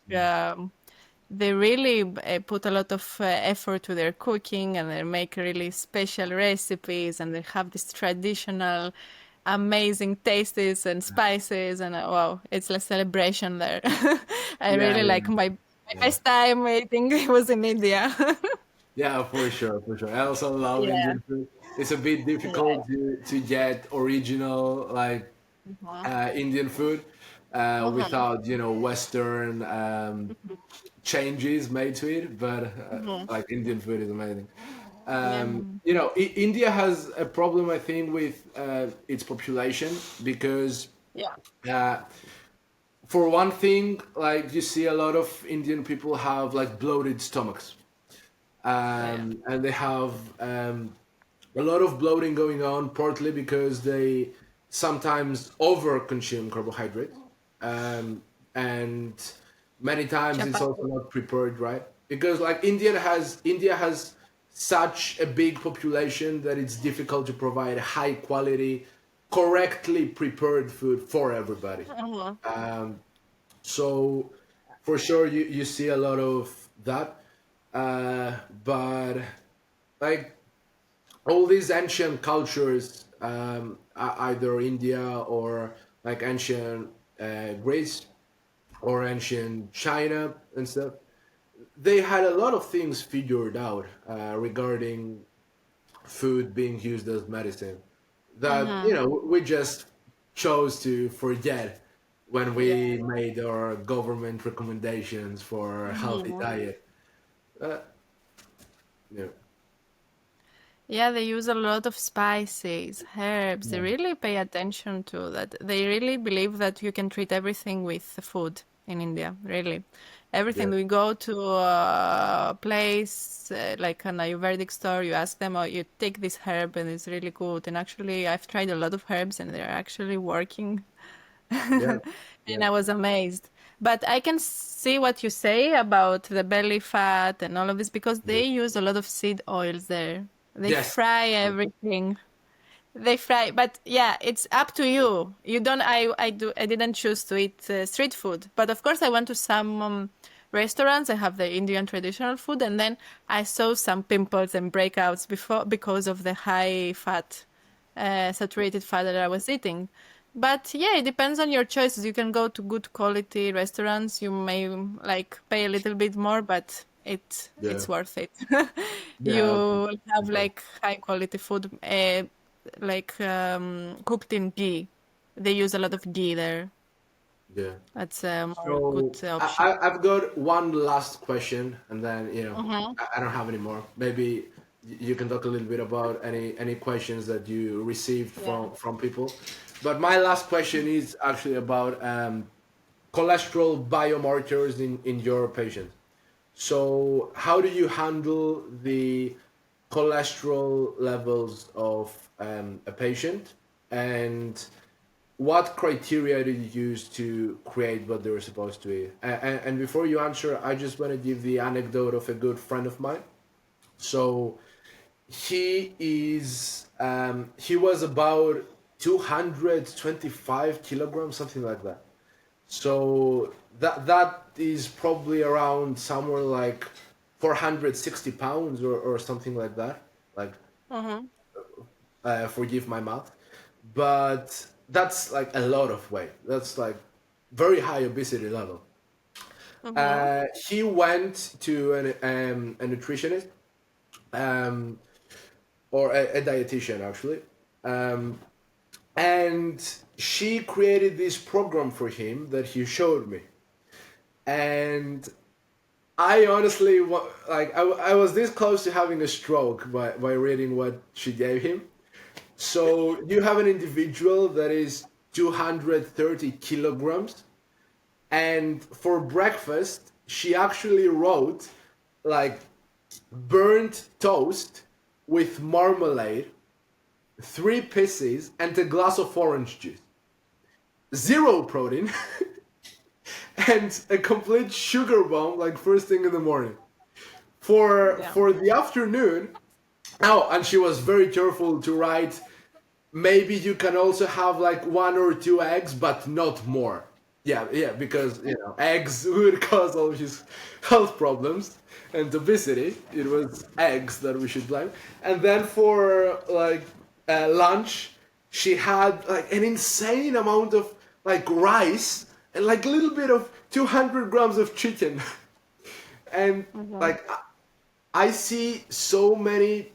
they really put a lot of effort to their cooking and they make really special recipes and they have this traditional amazing tastes and spices and wow, it's a celebration there. I yeah, really like my yeah. best time eating was in India. Yeah, for sure, for sure. I also love Yeah. Indian food. It's a bit Yeah. difficult to get original like Uh-huh. Indian food Uh-huh. without Western changes made to it, but Uh-huh. like Indian food is amazing. Yeah. India has a problem, I think, with its population because Yeah. uh, for one thing, like you see a lot of Indian people have like bloated stomachs, Yeah. Yeah. and they have a lot of bloating going on, partly because they sometimes over consume carbohydrates, and many times it's also Chapati. not prepared right because like India has such a big population that it's difficult to provide high quality, correctly prepared food for everybody. Uh-huh. So for sure you see a lot of that, but like all these ancient cultures either India or like ancient Greece or ancient China and stuff, they had a lot of things figured out regarding food being used as medicine that Mm-hmm. we just chose to forget when Yeah. we made our government recommendations for a healthy Mm-hmm. diet. Uh, yeah, Yeah, they use a lot of spices, herbs. They yeah, really pay attention to that. They really believe that you can treat everything with the food in India, really. yeah, Everything. We go to a place like an Ayurvedic store, you ask them, oh, you take this herb and it's really good. And actually, I've tried a lot of herbs and they're actually working. yeah, And yeah, I was amazed. But I can see what you say about the belly fat and all of this because yeah. they use a lot of seed oils there. They Yes. fry everything. They fry, but yeah, it's up to you. You don't. I didn't choose to eat street food, but of course I went to some restaurants. I have the Indian traditional food, and then I saw some pimples and breakouts before because of the high fat, saturated fat that I was eating. But yeah, it depends on your choices. You can go to good quality restaurants. You may like pay a little bit more, but Yeah, it's worth it. yeah, You have okay. like high quality food. Like cooked in ghee. They use a lot of ghee there. Yeah. That's a more good So option. I've got one last question, and then Mm-hmm. I don't have any more. Maybe you can talk a little bit about any questions that you received Yeah. from people. But my last question is actually about cholesterol biomarkers in your patients. So how do you handle the cholesterol levels of a patient, and what criteria did you use to create what they were supposed to eat? And before you answer, I just want to give the anecdote of a good friend of mine. So he was about 225 kilograms, something like that. So that is probably around somewhere like 460 pounds or something like that. Like, Mm-hmm. forgive my math, but that's like a lot of weight. That's like very high obesity level. Mm-hmm. He went to a nutritionist, um, or a dietitian actually, um, and she created this program for him that he showed me. And I honestly like I was this close to having a stroke by reading what she gave him. So you have an individual that is 230 kilograms, and for breakfast, she actually wrote like burnt toast with marmalade, three pieces, and a glass of orange juice. Zero protein, and a complete sugar bomb like first thing in the morning. Yeah. For the afternoon, oh, and she was very careful to write maybe you can also have like one or two eggs, but not more. Yeah, yeah, because eggs would cause all his health problems and obesity. It was eggs that we should blame. And then for like lunch, she had like an insane amount of like rice and like a little bit of 200 grams of chicken. And Mm-hmm. like I see so many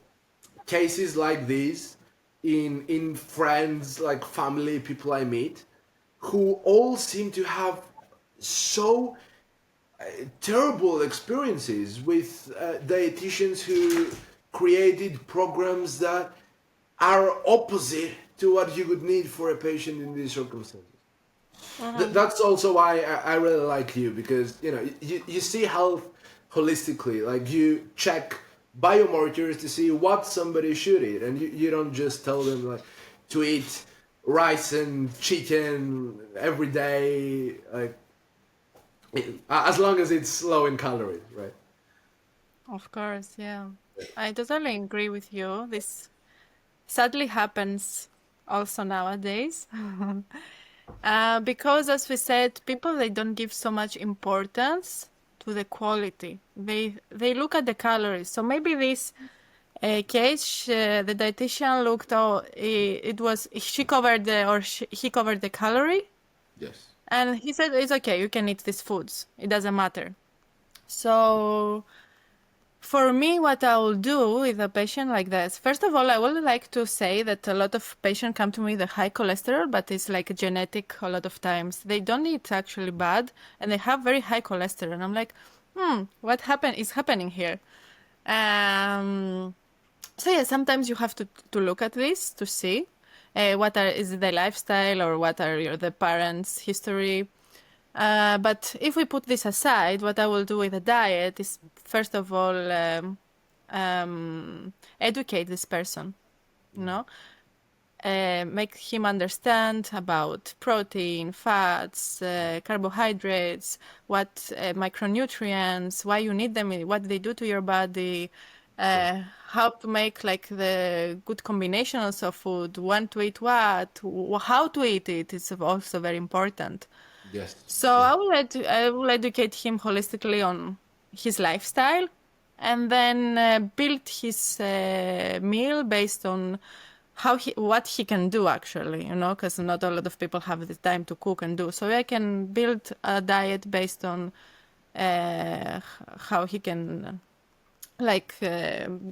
cases like these in friends, like family, people I meet, who all seem to have so terrible experiences with dietitians who created programs that are opposite to what you would need for a patient in these circumstances. Mm-hmm. That's also why I really like you, because you see health holistically. Like you check biomarkers to see what somebody should eat, and you don't just tell them like to eat rice and chicken every day, like as long as it's low in calories, right? Of course, yeah. I totally agree with you. This sadly happens also nowadays. Because as we said, people they don't give so much importance to the quality. They look at the calories. So maybe this case, the dietitian looked. It was she covered he covered the calorie, Yes. and he said it's okay. You can eat these foods. It doesn't matter. So for me, what I will do with a patient like this, first of all, I would like to say that a lot of patients come to me with high cholesterol, but it's like genetic a lot of times. They don't eat actually bad, and they have very high cholesterol. And I'm like, what is happening here? So yeah, sometimes you have to look at this to see is it the lifestyle or what are the parents' history. But if we put this aside, what I will do with a diet is first of all educate this person, you know, make him understand about protein, fats, carbohydrates, what micronutrients, why you need them, what they do to your body, how to make like the good combinations of food, when to eat what, how to eat it is also very important. Yes. So Yeah. I will educate him holistically on his lifestyle, and then build his meal based on what he can do actually, you know, because not a lot of people have the time to cook and do. So I can build a diet based on how he can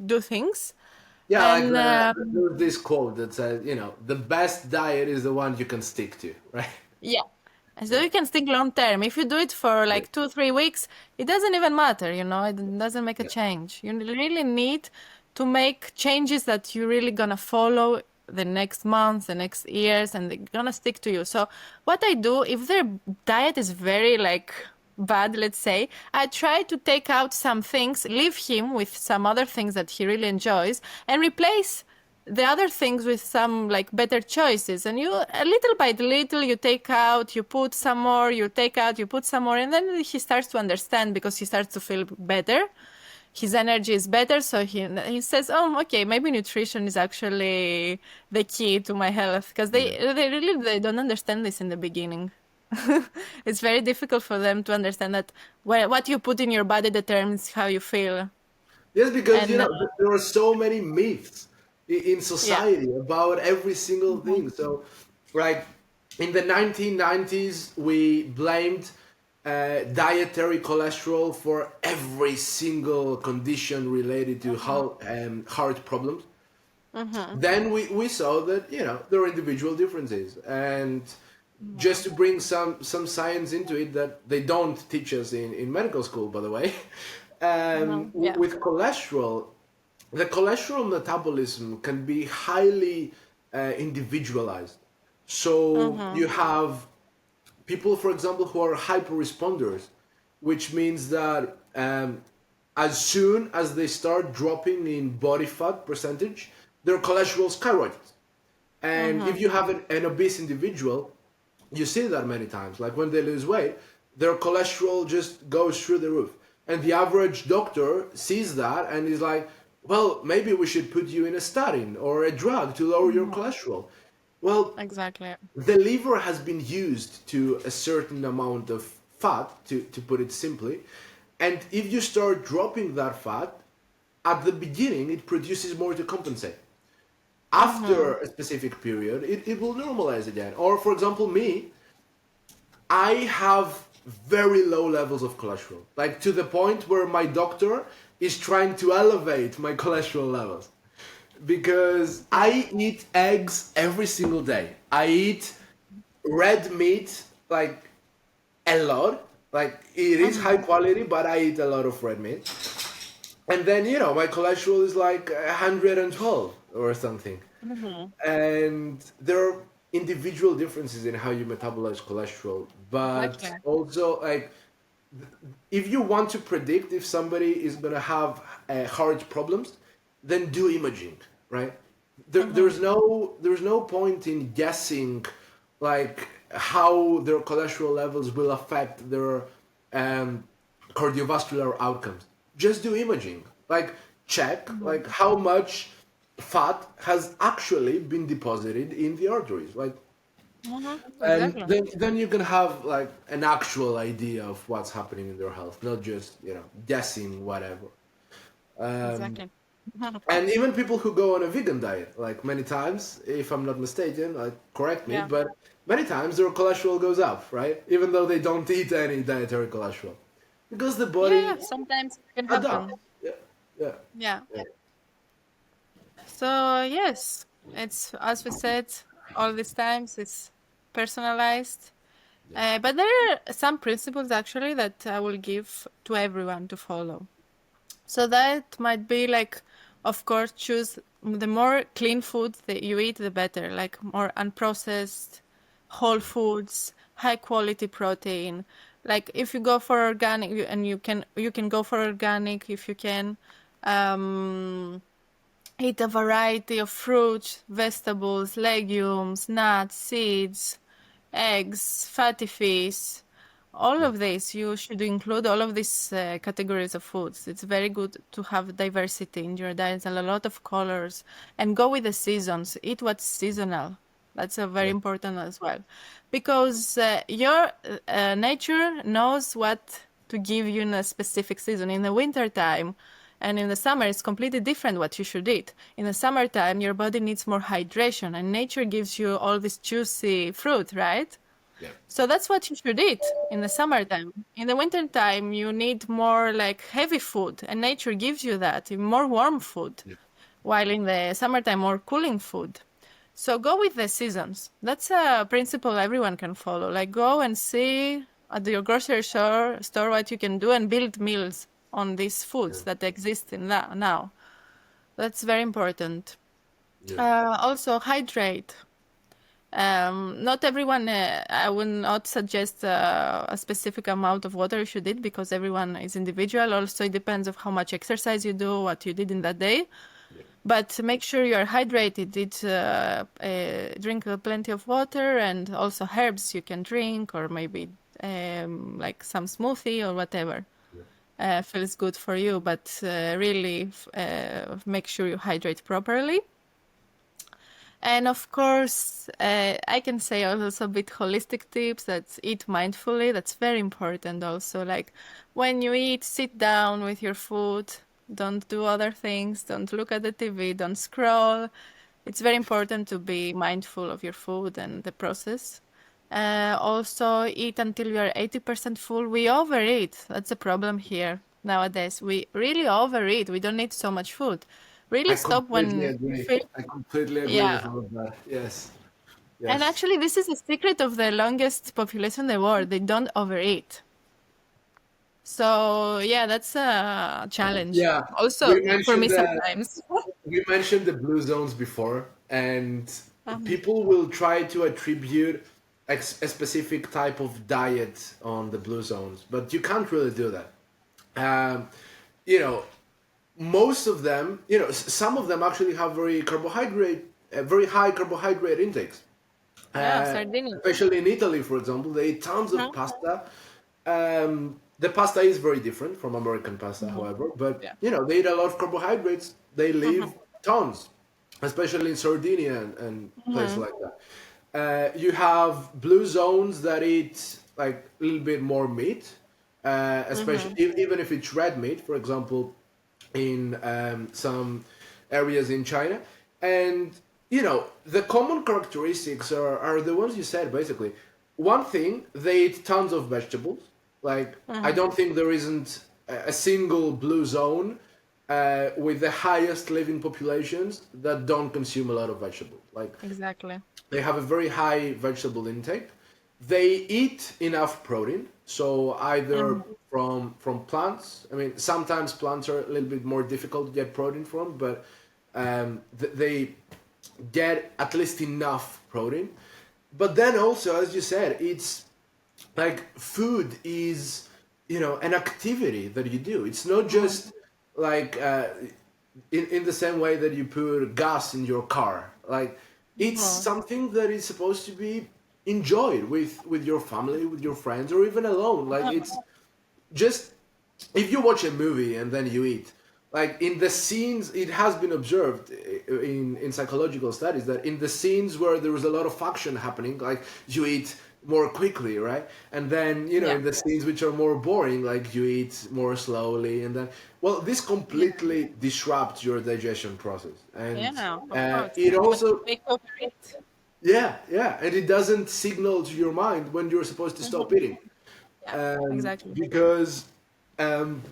do things. Yeah, like And there's this quote that says, the best diet is the one you can stick to, right? yeah. So Yeah. you can think long term. If you do it for Yeah. like 2-3 weeks, it doesn't even matter, you know, it doesn't make a Yeah. change. You really need to make changes that you're really gonna follow the next month, the next years, and they're gonna stick to you. So what I do, if their diet is very like bad, let's say, I try to take out some things, leave him with some other things that he really enjoys, and replace the other things with some like better choices. And you little by little you take out, you put some more, you take out, you put some more, and then he starts to understand because he starts to feel better, his energy is better, so he says, oh, okay, maybe nutrition is actually the key to my health, because Yeah. they don't understand this in the beginning. It's very difficult for them to understand that what you put in your body determines how you feel. Yes, because And there are so many myths in yeah. society about every single Mhm. thing. So, like in the 1990s, we blamed dietary cholesterol for every single condition related to heart problems. Mhm. Then we saw that there are individual differences, and just to bring some science into it that they don't teach us in medical school, by the way. Yeah. With cholesterol, the cholesterol metabolism can be highly individualized. So you Mhm. have people, for example, who are hyper responders, which means that as soon as they start dropping in body fat percentage, their cholesterol skyrockets. And if Mhm. you have an obese individual, you see that many times. Like when they lose weight, their cholesterol just goes through the roof. And the average doctor sees that and is like, well, maybe we should put you in a statin or a drug to lower your Mhm. cholesterol. Well, Exactly. the liver has been used to a certain amount of fat, to put it simply. And if you start dropping that fat, at the beginning, it produces more to compensate. After Mhm. a specific period, it will normalize again. Or, for example, me, I have very low levels of cholesterol, like to the point where my doctor is trying to elevate my cholesterol levels because Yeah. I eat eggs every single day. I eat red meat like a lot. Like it is high Mhm. quality, but I eat a lot of red meat. And then my cholesterol is like 112 or something. Mhm. And there are individual differences in how you metabolize cholesterol, but Exactly. also like if you want to predict if somebody is going to have heart problems, then do imaging, right? Mhm. There's no point in guessing like how their cholesterol levels will affect their um, cardiovascular outcomes. Just do imaging, like check Mhm. like how much fat has actually been deposited in the arteries, like, Mhm. and Exactly. then you can have like an actual idea of what's happening in their health, not just guessing whatever. Um, Exactly. And even people who go on a vegan diet, like many times, if I'm not mistaken, like correct me, Yeah. but many times their cholesterol goes up, right? Even though they don't eat any dietary cholesterol, because the Yeah, yeah, body sometimes it can adapts. happen. Yeah, yeah, Yeah. yeah, So yes, it's as we said all these times, it's personalized. yeah, But there are some principles actually that I will give to everyone to follow. So that might be like, of course, choose the more clean food that you eat, the better. Like more unprocessed, whole foods, high quality protein. Like if you go for organic, and you can go for organic if you can. Um, Eat a variety of fruits, vegetables, legumes, nuts, seeds, eggs, fatty fish. All yeah, of this, you should include all of these categories of foods. It's very good to have diversity in your diet and a lot of colors. And go with the seasons. Eat what's seasonal. That's a very yeah, important as well. Because your nature knows what to give you in a specific season. In the winter time, and in the summer, it's completely different what you should eat. In the summertime, your body needs more hydration, and nature gives you all this juicy fruit, right? yeah, So that's what you should eat in the summertime. In the wintertime, you need more like heavy food, and nature gives you that, more warm food, yeah, while in the summertime, more cooling food. So go with the seasons. That's a principle everyone can follow. Like go and see at your grocery store what you can do and build meals on these yeah, foods that exist in now. That's very important. yeah, Also, hydrate. Not everyone, I will not suggest a specific amount of water you should eat because everyone is individual. Also, it depends of how much exercise you do, what you did in that day. yeah, But make sure you are hydrated. Drink plenty of water and also herbs you can drink, or maybe like some smoothie or whatever yeah, feels good for you. But really make sure you hydrate properly. And of course, I can say also a bit holistic tips that eat mindfully. That's very important also. Like when you eat, sit down with your food. Don't do other things. Don't look at the TV. Don't scroll. It's very important to be mindful of your food and the process. Also, eat until you are 80% full. We overeat. That's a problem here nowadays. We really overeat. We don't need so much food. Really I stop completely when you agree. feel. I completely agree with Yeah. all of that. Yes, And yes. actually, this is the secret of the longest population in the world. They don't overeat. So, yeah, that's a challenge. Yeah, Also, we for me mentioned that. sometimes. We mentioned the blue zones before, and Um, people will try to attribute a specific type of diet on the blue zones, but you can't really do that. Um, you know, most of them, some of them actually have very high carbohydrate intakes. yeah, Sardinia. Especially in Italy, for example, they eat tons of Mhm, pasta. The pasta is very different from American pasta, mhm. however, but Yeah. they eat a lot of carbohydrates. They Mhm, live tons, especially in Sardinia and places mhm, like that. You have blue zones that eat like a little bit more meat, especially mhm, even if it's red meat, for example, in some areas in China. And the common characteristics are the ones you said basically. One thing, they eat tons of vegetables. Like I mhm. don't think there isn't a single blue zone with the highest living populations that don't consume a lot of vegetables. Like Exactly. they have a very high vegetable intake. They eat enough protein, so either Mhm, from plants. I mean, sometimes plants are a little bit more difficult to get protein from, but they get at least enough protein. But then also, as you said, it's like food is an activity that you do. It's not mhm, just like in the same way that you put gas in your car. Like it's mhm, something that is supposed to be enjoyed with your family, with your friends, or even alone. Like it's just, if you watch a movie and then you eat, like in the scenes, it has been observed in psychological studies that in the scenes where there is a lot of action happening, like you eat more quickly, right? And then, Yeah. in the scenes which are more boring, like you eat more slowly, and then, well, this Yeah. completely disrupts your digestion process. And Yeah. Of course. it You want to also, take over it. yeah, yeah, and it doesn't signal to your mind when you're supposed to stop eating. Yeah. Exactly. Because, um,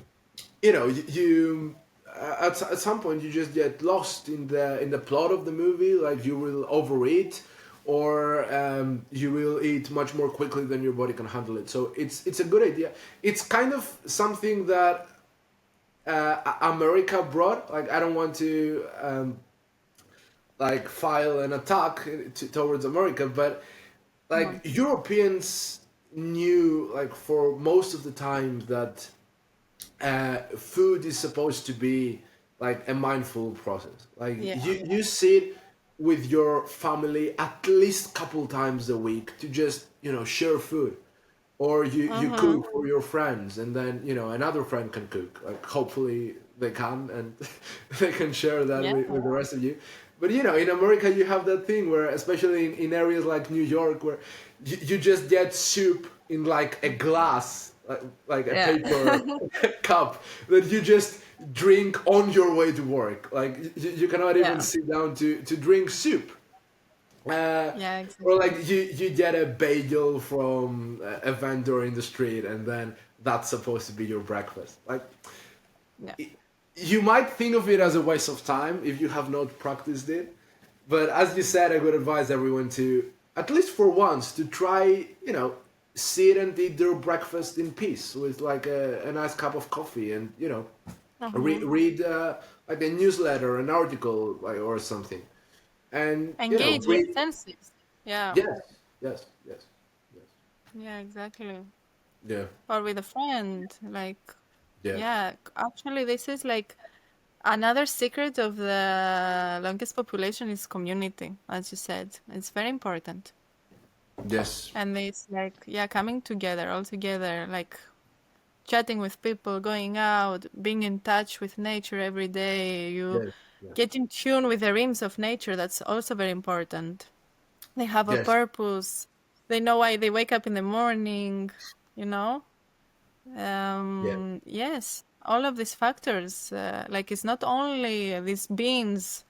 you at some point you just get lost in the plot of the movie. Like you will overeat, or you will eat much more quickly than your body can handle it. So it's a good idea. It's kind of something that America brought. Like I don't want to like file an attack towards America, but like Mhm. Europeans knew, like, for most of the time that food is supposed to be like a mindful process. Like Yeah. you sit with your family at least couple times a week to just share food, or you Mm-hmm. cook for your friends, and then another friend can cook. Like hopefully they can, and they can share that Yeah. with the rest of you. But in America you have that thing where, especially in areas like New York, where you just get soup in like a glass, like a Yeah. paper cup, that you just drink on your way to work. Like you cannot even Yeah. sit down to drink soup. uh, Yeah. or Exactly. like you get a bagel from a vendor in the street, and then that's supposed to be your breakfast. Like Yeah. you might think of it as a waste of time if you have not practiced it, but as you said, I would advise everyone to, at least for once, to try, sit and eat their breakfast in peace with like a nice cup of coffee, and Mm-hmm. read like a newsletter, an article, like, or something, and Engage your read. senses. Yeah. Yes, yes, yes, yes. Yeah. Exactly. Yeah, Or with a friend. Like, yeah, yeah. Actually, this is like another secret of the longest population is community, as you said. It's very important. yes, And it's like, yeah, coming together, all together, like chatting with people, going out, being in touch with nature every day. You yes, yes, get in tune with the rhythms of nature. That's also very important. They have a yes, purpose. They know why they wake up in the morning, you know? yeah, Yes, all of these factors, like it's not only these beans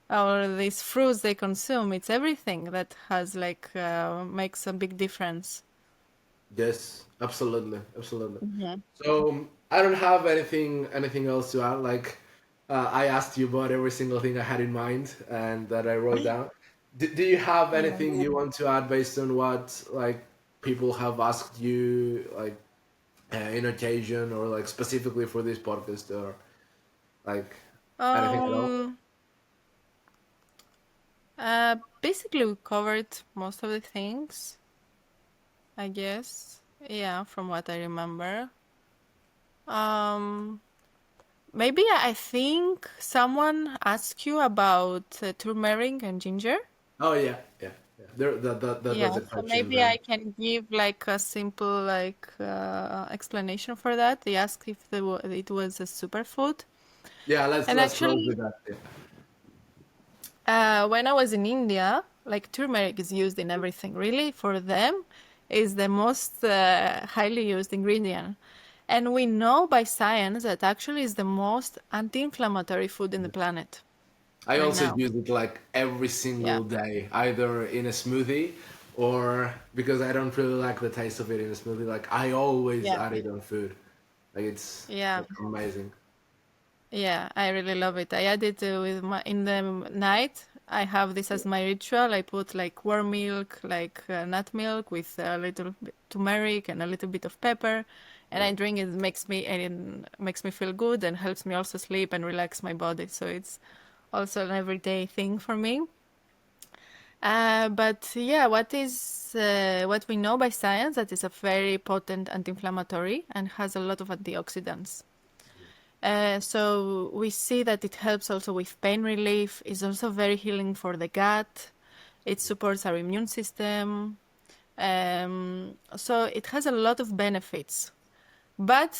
or these fruits they consume, it's everything that has like makes a big difference. yes, absolutely, absolutely. Hmm. So I don't have anything else to add. Like I asked you about every single thing I had in mind and that I wrote down. Do you have anything Yes. you want to add based on what, like, people have asked you, like, in occasion, or like specifically for this podcast, or like anything at all? Um, Basically we covered most of the things, I guess. Yeah, from what I remember. Um, Maybe I think someone asked you about turmeric and ginger. Oh yeah, yeah, yeah. That Yeah, was a so question maybe then. I can give like a simple like explanation for that. They asked if it was a superfood. Yeah, let's And let's close actually, with that. Yeah. when I was in India, like turmeric is used in everything. Really, for them, is the most highly used ingredient. And we know by science that actually is the most anti-inflammatory food in the planet I right also now. use it like every Yeah. single day, either in a smoothie, or because I don't really like the taste of it in a smoothie. Like I always Yeah. add it on food. Like it's Yeah. like amazing. Yeah, I really love it. I add it with my in the night. I have this as my ritual. I put like warm milk, like nut milk with a little bit turmeric and a little bit of pepper, and Yeah. I drink it. It makes me feel good and helps me also sleep and relax my body. So it's also an everyday thing for me. But yeah, what we know by science that is a very potent anti-inflammatory and has a lot of antioxidants. So we see that it helps also with pain relief. It's also very healing for the gut. It supports our immune system. So it has a lot of benefits. But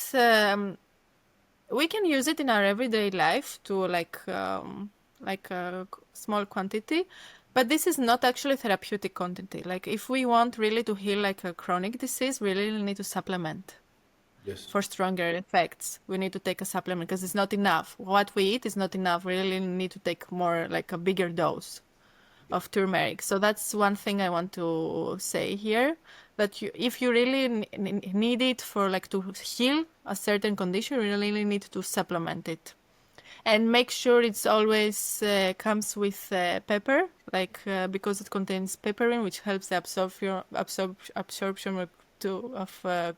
we can use it in our everyday life to like a small quantity. But this is not actually therapeutic quantity. Like if we want really to heal like a chronic disease, we really need to supplement Yes. for stronger effects. We need to take a supplement because it's not enough. What we eat is not enough. We really need to take more, like a bigger dose of turmeric. So that's one thing I want to say here, that if you really need it for like to heal a certain condition, you really need to supplement it. And make sure it's always comes with pepper, because it contains pepperine, which helps the absorption of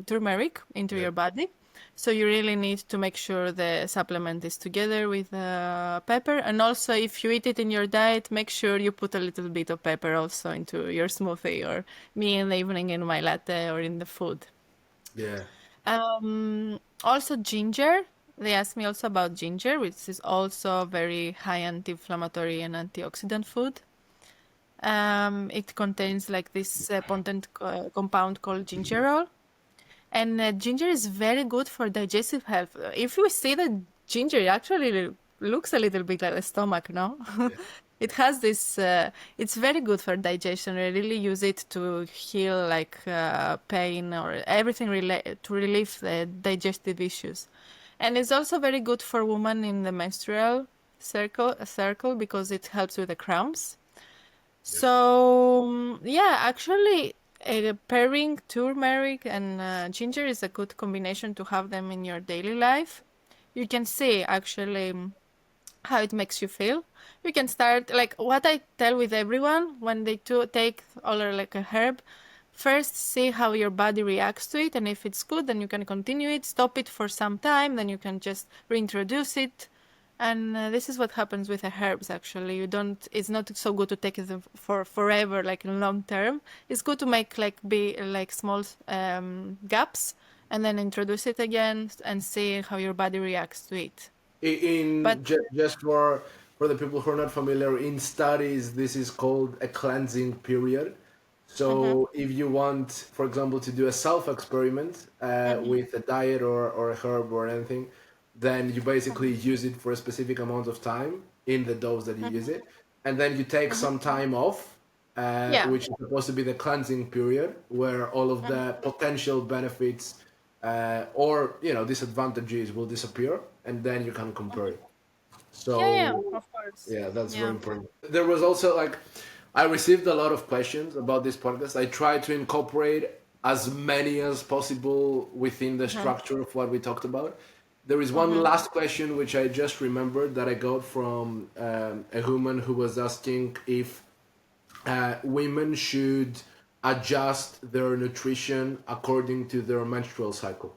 turmeric into Yeah. your body. So you really need to make sure the supplement is together with pepper. And also, if you eat it in your diet, make sure you put a little bit of pepper also into your smoothie, or me in the evening in my latte or in the food. Yeah. Also ginger. They asked me also about ginger, which is also a very high anti-inflammatory and antioxidant food. It contains like this potent compound called gingerol. And ginger is very good for digestive health. If we say that ginger actually looks a little bit like the stomach, no? Yeah. It has this, it's very good for digestion. I really use it to heal like pain or everything to relieve the digestive issues. And it's also very good for women in the menstrual circle because it helps with the cramps. Yeah. So, yeah, actually, pairing turmeric and ginger is a good combination to have them in your daily life. You can see actually how it makes you feel. You can start, like what I tell with everyone when they take all like a herb. First, see how your body reacts to it, and if it's good, then you can continue it. Stop it for some time, then you can just reintroduce it. And this is what happens with the herbs. Actually, you don't. It's not so good to take it for forever, like in long term. It's good to make like small gaps, and then introduce it again and see how your body reacts to it. But Just for the people who are not familiar, in studies this is called a cleansing period. mhm, So if you want, for example, to do a self experiment mhm, with a diet or a herb or anything, then you basically use it for a specific amount of time in the dose that you use mhm, it, and then you take mhm. some time off, Yeah. which is supposed to be the cleansing period, where all of the potential benefits or disadvantages will disappear, and then you can compare it. Yeah, yeah, So of course. yeah, that's very Yeah. important. There was also I received a lot of questions about this podcast. I tried to incorporate as many as possible within the Mhm, structure of what we talked about. There is one mhm, last question which I just remembered that I got from a woman who was asking if women should adjust their nutrition according to their menstrual cycle,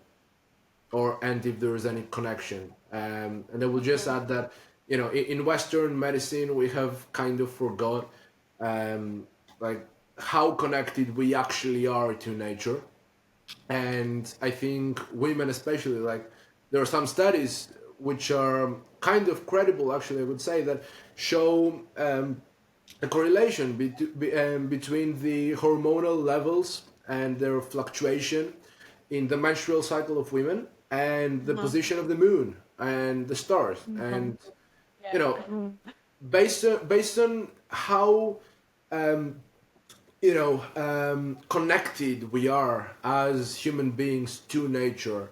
and if there is any connection. And I will just mhm. add that in Western medicine we have kind of forgot like how connected we actually are to nature. And I think women especially, like, there are some studies which are kind of credible, actually I would say, that show a correlation between the hormonal levels and their fluctuation in the menstrual cycle of women and the Mhm. position of the moon and the stars. Mhm. And you Yeah. know based on how connected we are as human beings to nature,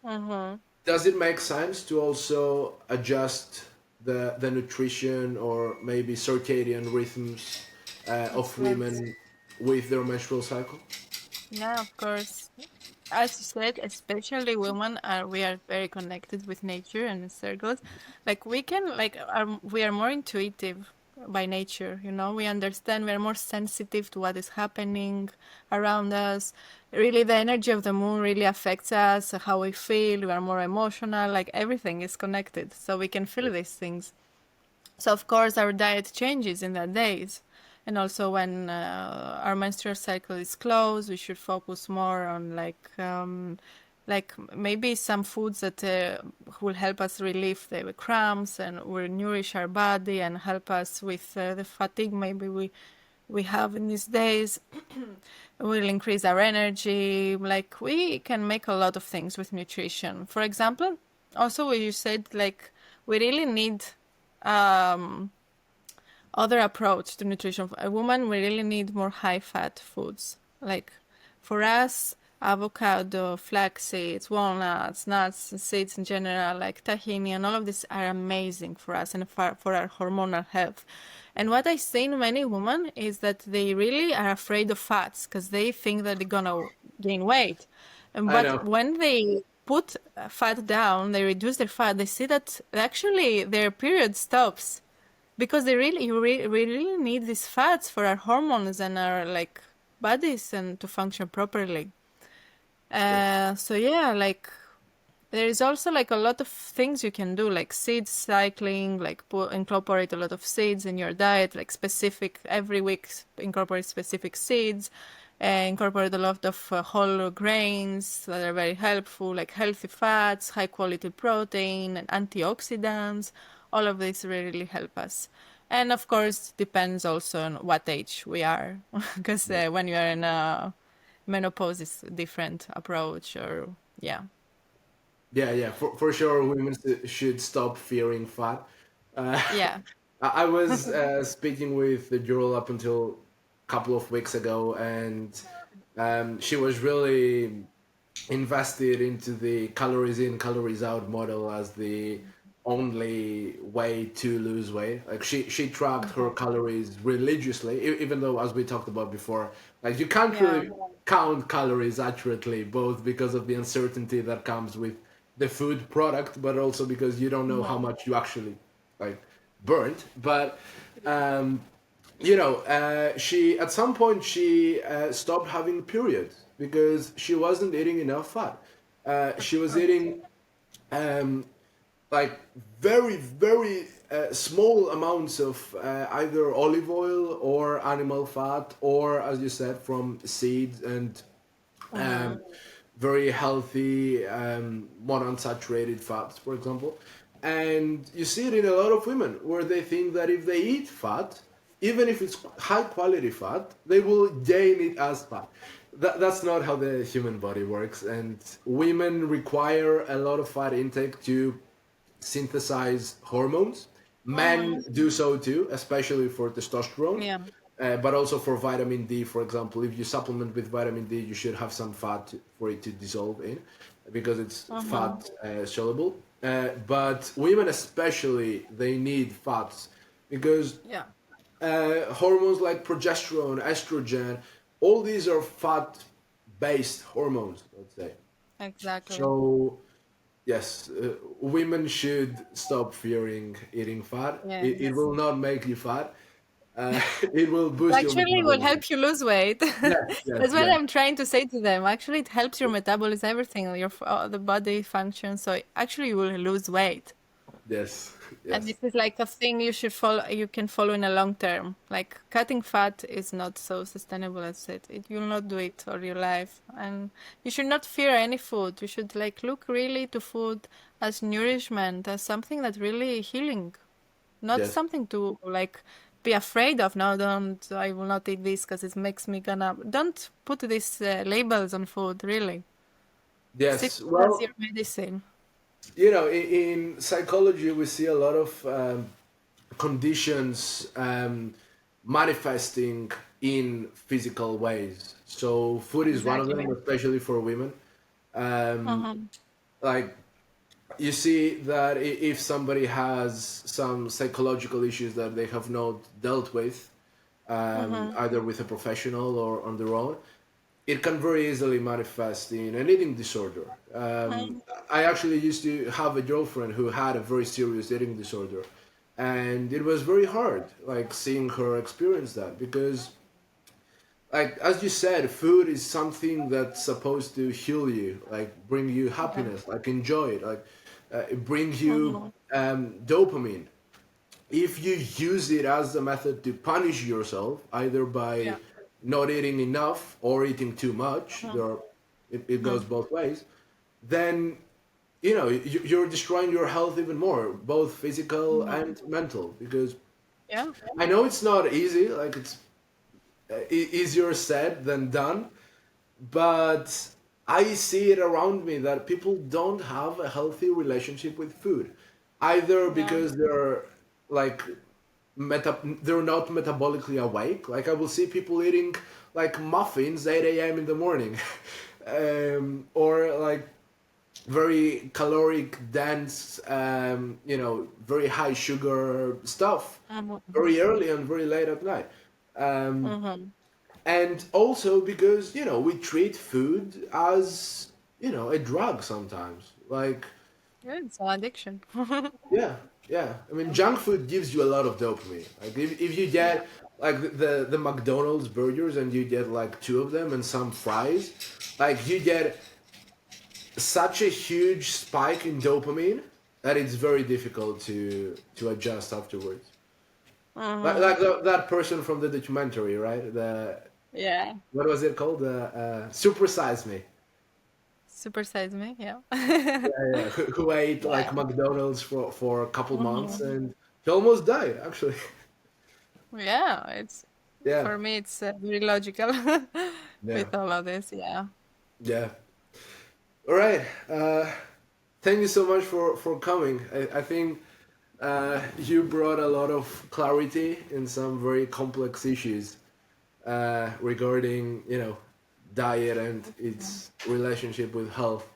Mhm. does it make sense to also adjust the nutrition or maybe circadian rhythms of Yes. women with their menstrual cycle? Yeah, of course. As you said, especially women we are very connected with nature and circles. Like we can we are more intuitive by nature, we understand, we are more sensitive to what is happening around us. Really, the energy of the moon really affects us, how we feel, we are more emotional, like everything is connected. So we can feel these things. So of course our diet changes in the days. And also when our menstrual cycle is closed, we should focus more on like maybe some foods that will help us relieve the cramps and will nourish our body and help us with the fatigue maybe we have in these days. Will increase our energy. Like we can make a lot of things with nutrition. For example, also what you said, like we really need um other approach to nutrition. A woman, we really need more high fat foods. Like for us, avocado, flax seeds, walnuts, nuts, and seeds in general, like tahini, and all of these are amazing for us and for our hormonal health. And what I see in many women is that they really are afraid of fats because they think that they're gonna gain weight. And I but know. when they put fat down, they reduce their fat, they see that actually their period stops because we really need these fats for our hormones and our like bodies and to function properly. Yes. So yeah, like there is also like a lot of things you can do, like seed cycling, like incorporate a lot of seeds in your diet, like specific every week incorporate specific seeds, incorporate a lot of whole grains that are very helpful, like healthy fats, high quality protein, and antioxidants. All of this really help us. And of course, depends also on what age we are, because Yes. when you are in menopause, it's a different approach, or yeah. Yeah, yeah, for sure, women should stop fearing fat. Uh, Yeah. I was speaking with the girl up until a couple of weeks ago, and she was really invested into the calories in, calories out model as the only way to lose weight. Like she tracked her calories religiously, even though, as we talked about before, like you can't Yeah. really count calories accurately, both because of the uncertainty that comes with the food product, but also because you don't know how much you actually like burnt. But she at some point she stopped having periods because she wasn't eating enough fat. She was eating um, like very small amounts of either olive oil or animal fat, or as you said, from seeds and um, very healthy monounsaturated fats, for example. And you see it in a lot of women where they think that if they eat fat, even if it's high quality fat, they will gain it as fat. That's not how the human body works. And women require a lot of fat intake to synthesize hormones. Men do so too, especially for testosterone, Yeah. but also for vitamin D, for example. If you supplement with vitamin D, you should have some fat for it to dissolve in because it's fat soluble. But women, especially, they need fats because Yeah. hormones like progesterone, estrogen, all these are fat based hormones, let's say. Exactly. So yes, women should stop fearing eating fat. It Yes. will not make you fat. It will boost your Actually, it will metabolism. help you lose weight. Yes, yes, That's what yes, I'm trying to say to them. Actually, it helps your metabolism, everything, the body function. So actually, you will lose weight. yes, And yes, this is like a thing you should follow. You can follow in a long term. Like cutting fat is not so sustainable as it. You will not do it all your life, and you should not fear any food. You should like look really to food as nourishment, as something that really healing, not yes, something to like be afraid of. No, don't. I will not eat this because it makes me gonna. Don't put these labels on food. Really, see yes. it as your Well, medicine. in psychology, we see a lot of conditions manifesting in physical ways. So, food is one of them, Exactly. especially for women. Um, Uh-huh. like you see that if somebody has some psychological issues that they have not dealt with, Uh-huh. either with a professional or on their own, it can very easily manifest in an eating disorder. I actually used to have a girlfriend who had a very serious eating disorder, and it was very hard, like seeing her experience that because like as you said, food is something that's supposed to heal you, like bring you Yeah. happiness, like enjoy it, like it brings you Uh-huh. dopamine. If you use it as a method to punish yourself, either by Yeah. not eating enough or eating too much, it Uh-huh. goes both ways, then you're destroying your health even more, both physical Uh-huh. and mental. Because Yeah. I know it's not easy, like it's easier said than done, but I see it around me that people don't have a healthy relationship with food, either Yeah. because they're like they're not metabolically awake. Like I will see people eating like muffins 8 a.m. in the morning, or like very caloric dense, very high sugar stuff very early and very late at night. Mm-hmm. And also because we treat food as a drug sometimes. Like Yeah, it's an addiction. yeah, yeah. I mean, junk food gives you a lot of dopamine. Like if you Yeah. get like the McDonald's burgers and you get like two of them and some fries, like you get such a huge spike in dopamine that it's very difficult to adjust afterwards. Mm-hmm. That person from the documentary, right? The Yeah. what was it called? The Super Size Me. Super size me. Yeah. Yeah, yeah. Who ate Yeah. like McDonald's for a couple months Mm-hmm. and he almost died actually. Yeah. It's Yeah, for me. It's very logical yeah, with all of this. Yeah. yeah. All right. Thank you so much for coming. I think you brought a lot of clarity in some very complex issues regarding diet and its relationship with health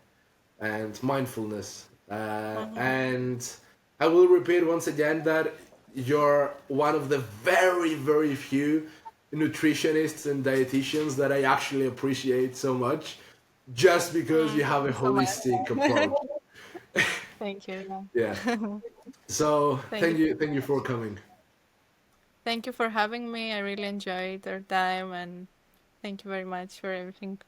and mindfulness. Mm-hmm. And I will repeat once again that you're one of the very, very few nutritionists and dietitians that I actually appreciate so much, just because you have Thank a you so holistic much. approach. Thank you. Yeah. So Thank you. thank you for coming. Thank you for having me. I really enjoyed our time and thank you very much for everything.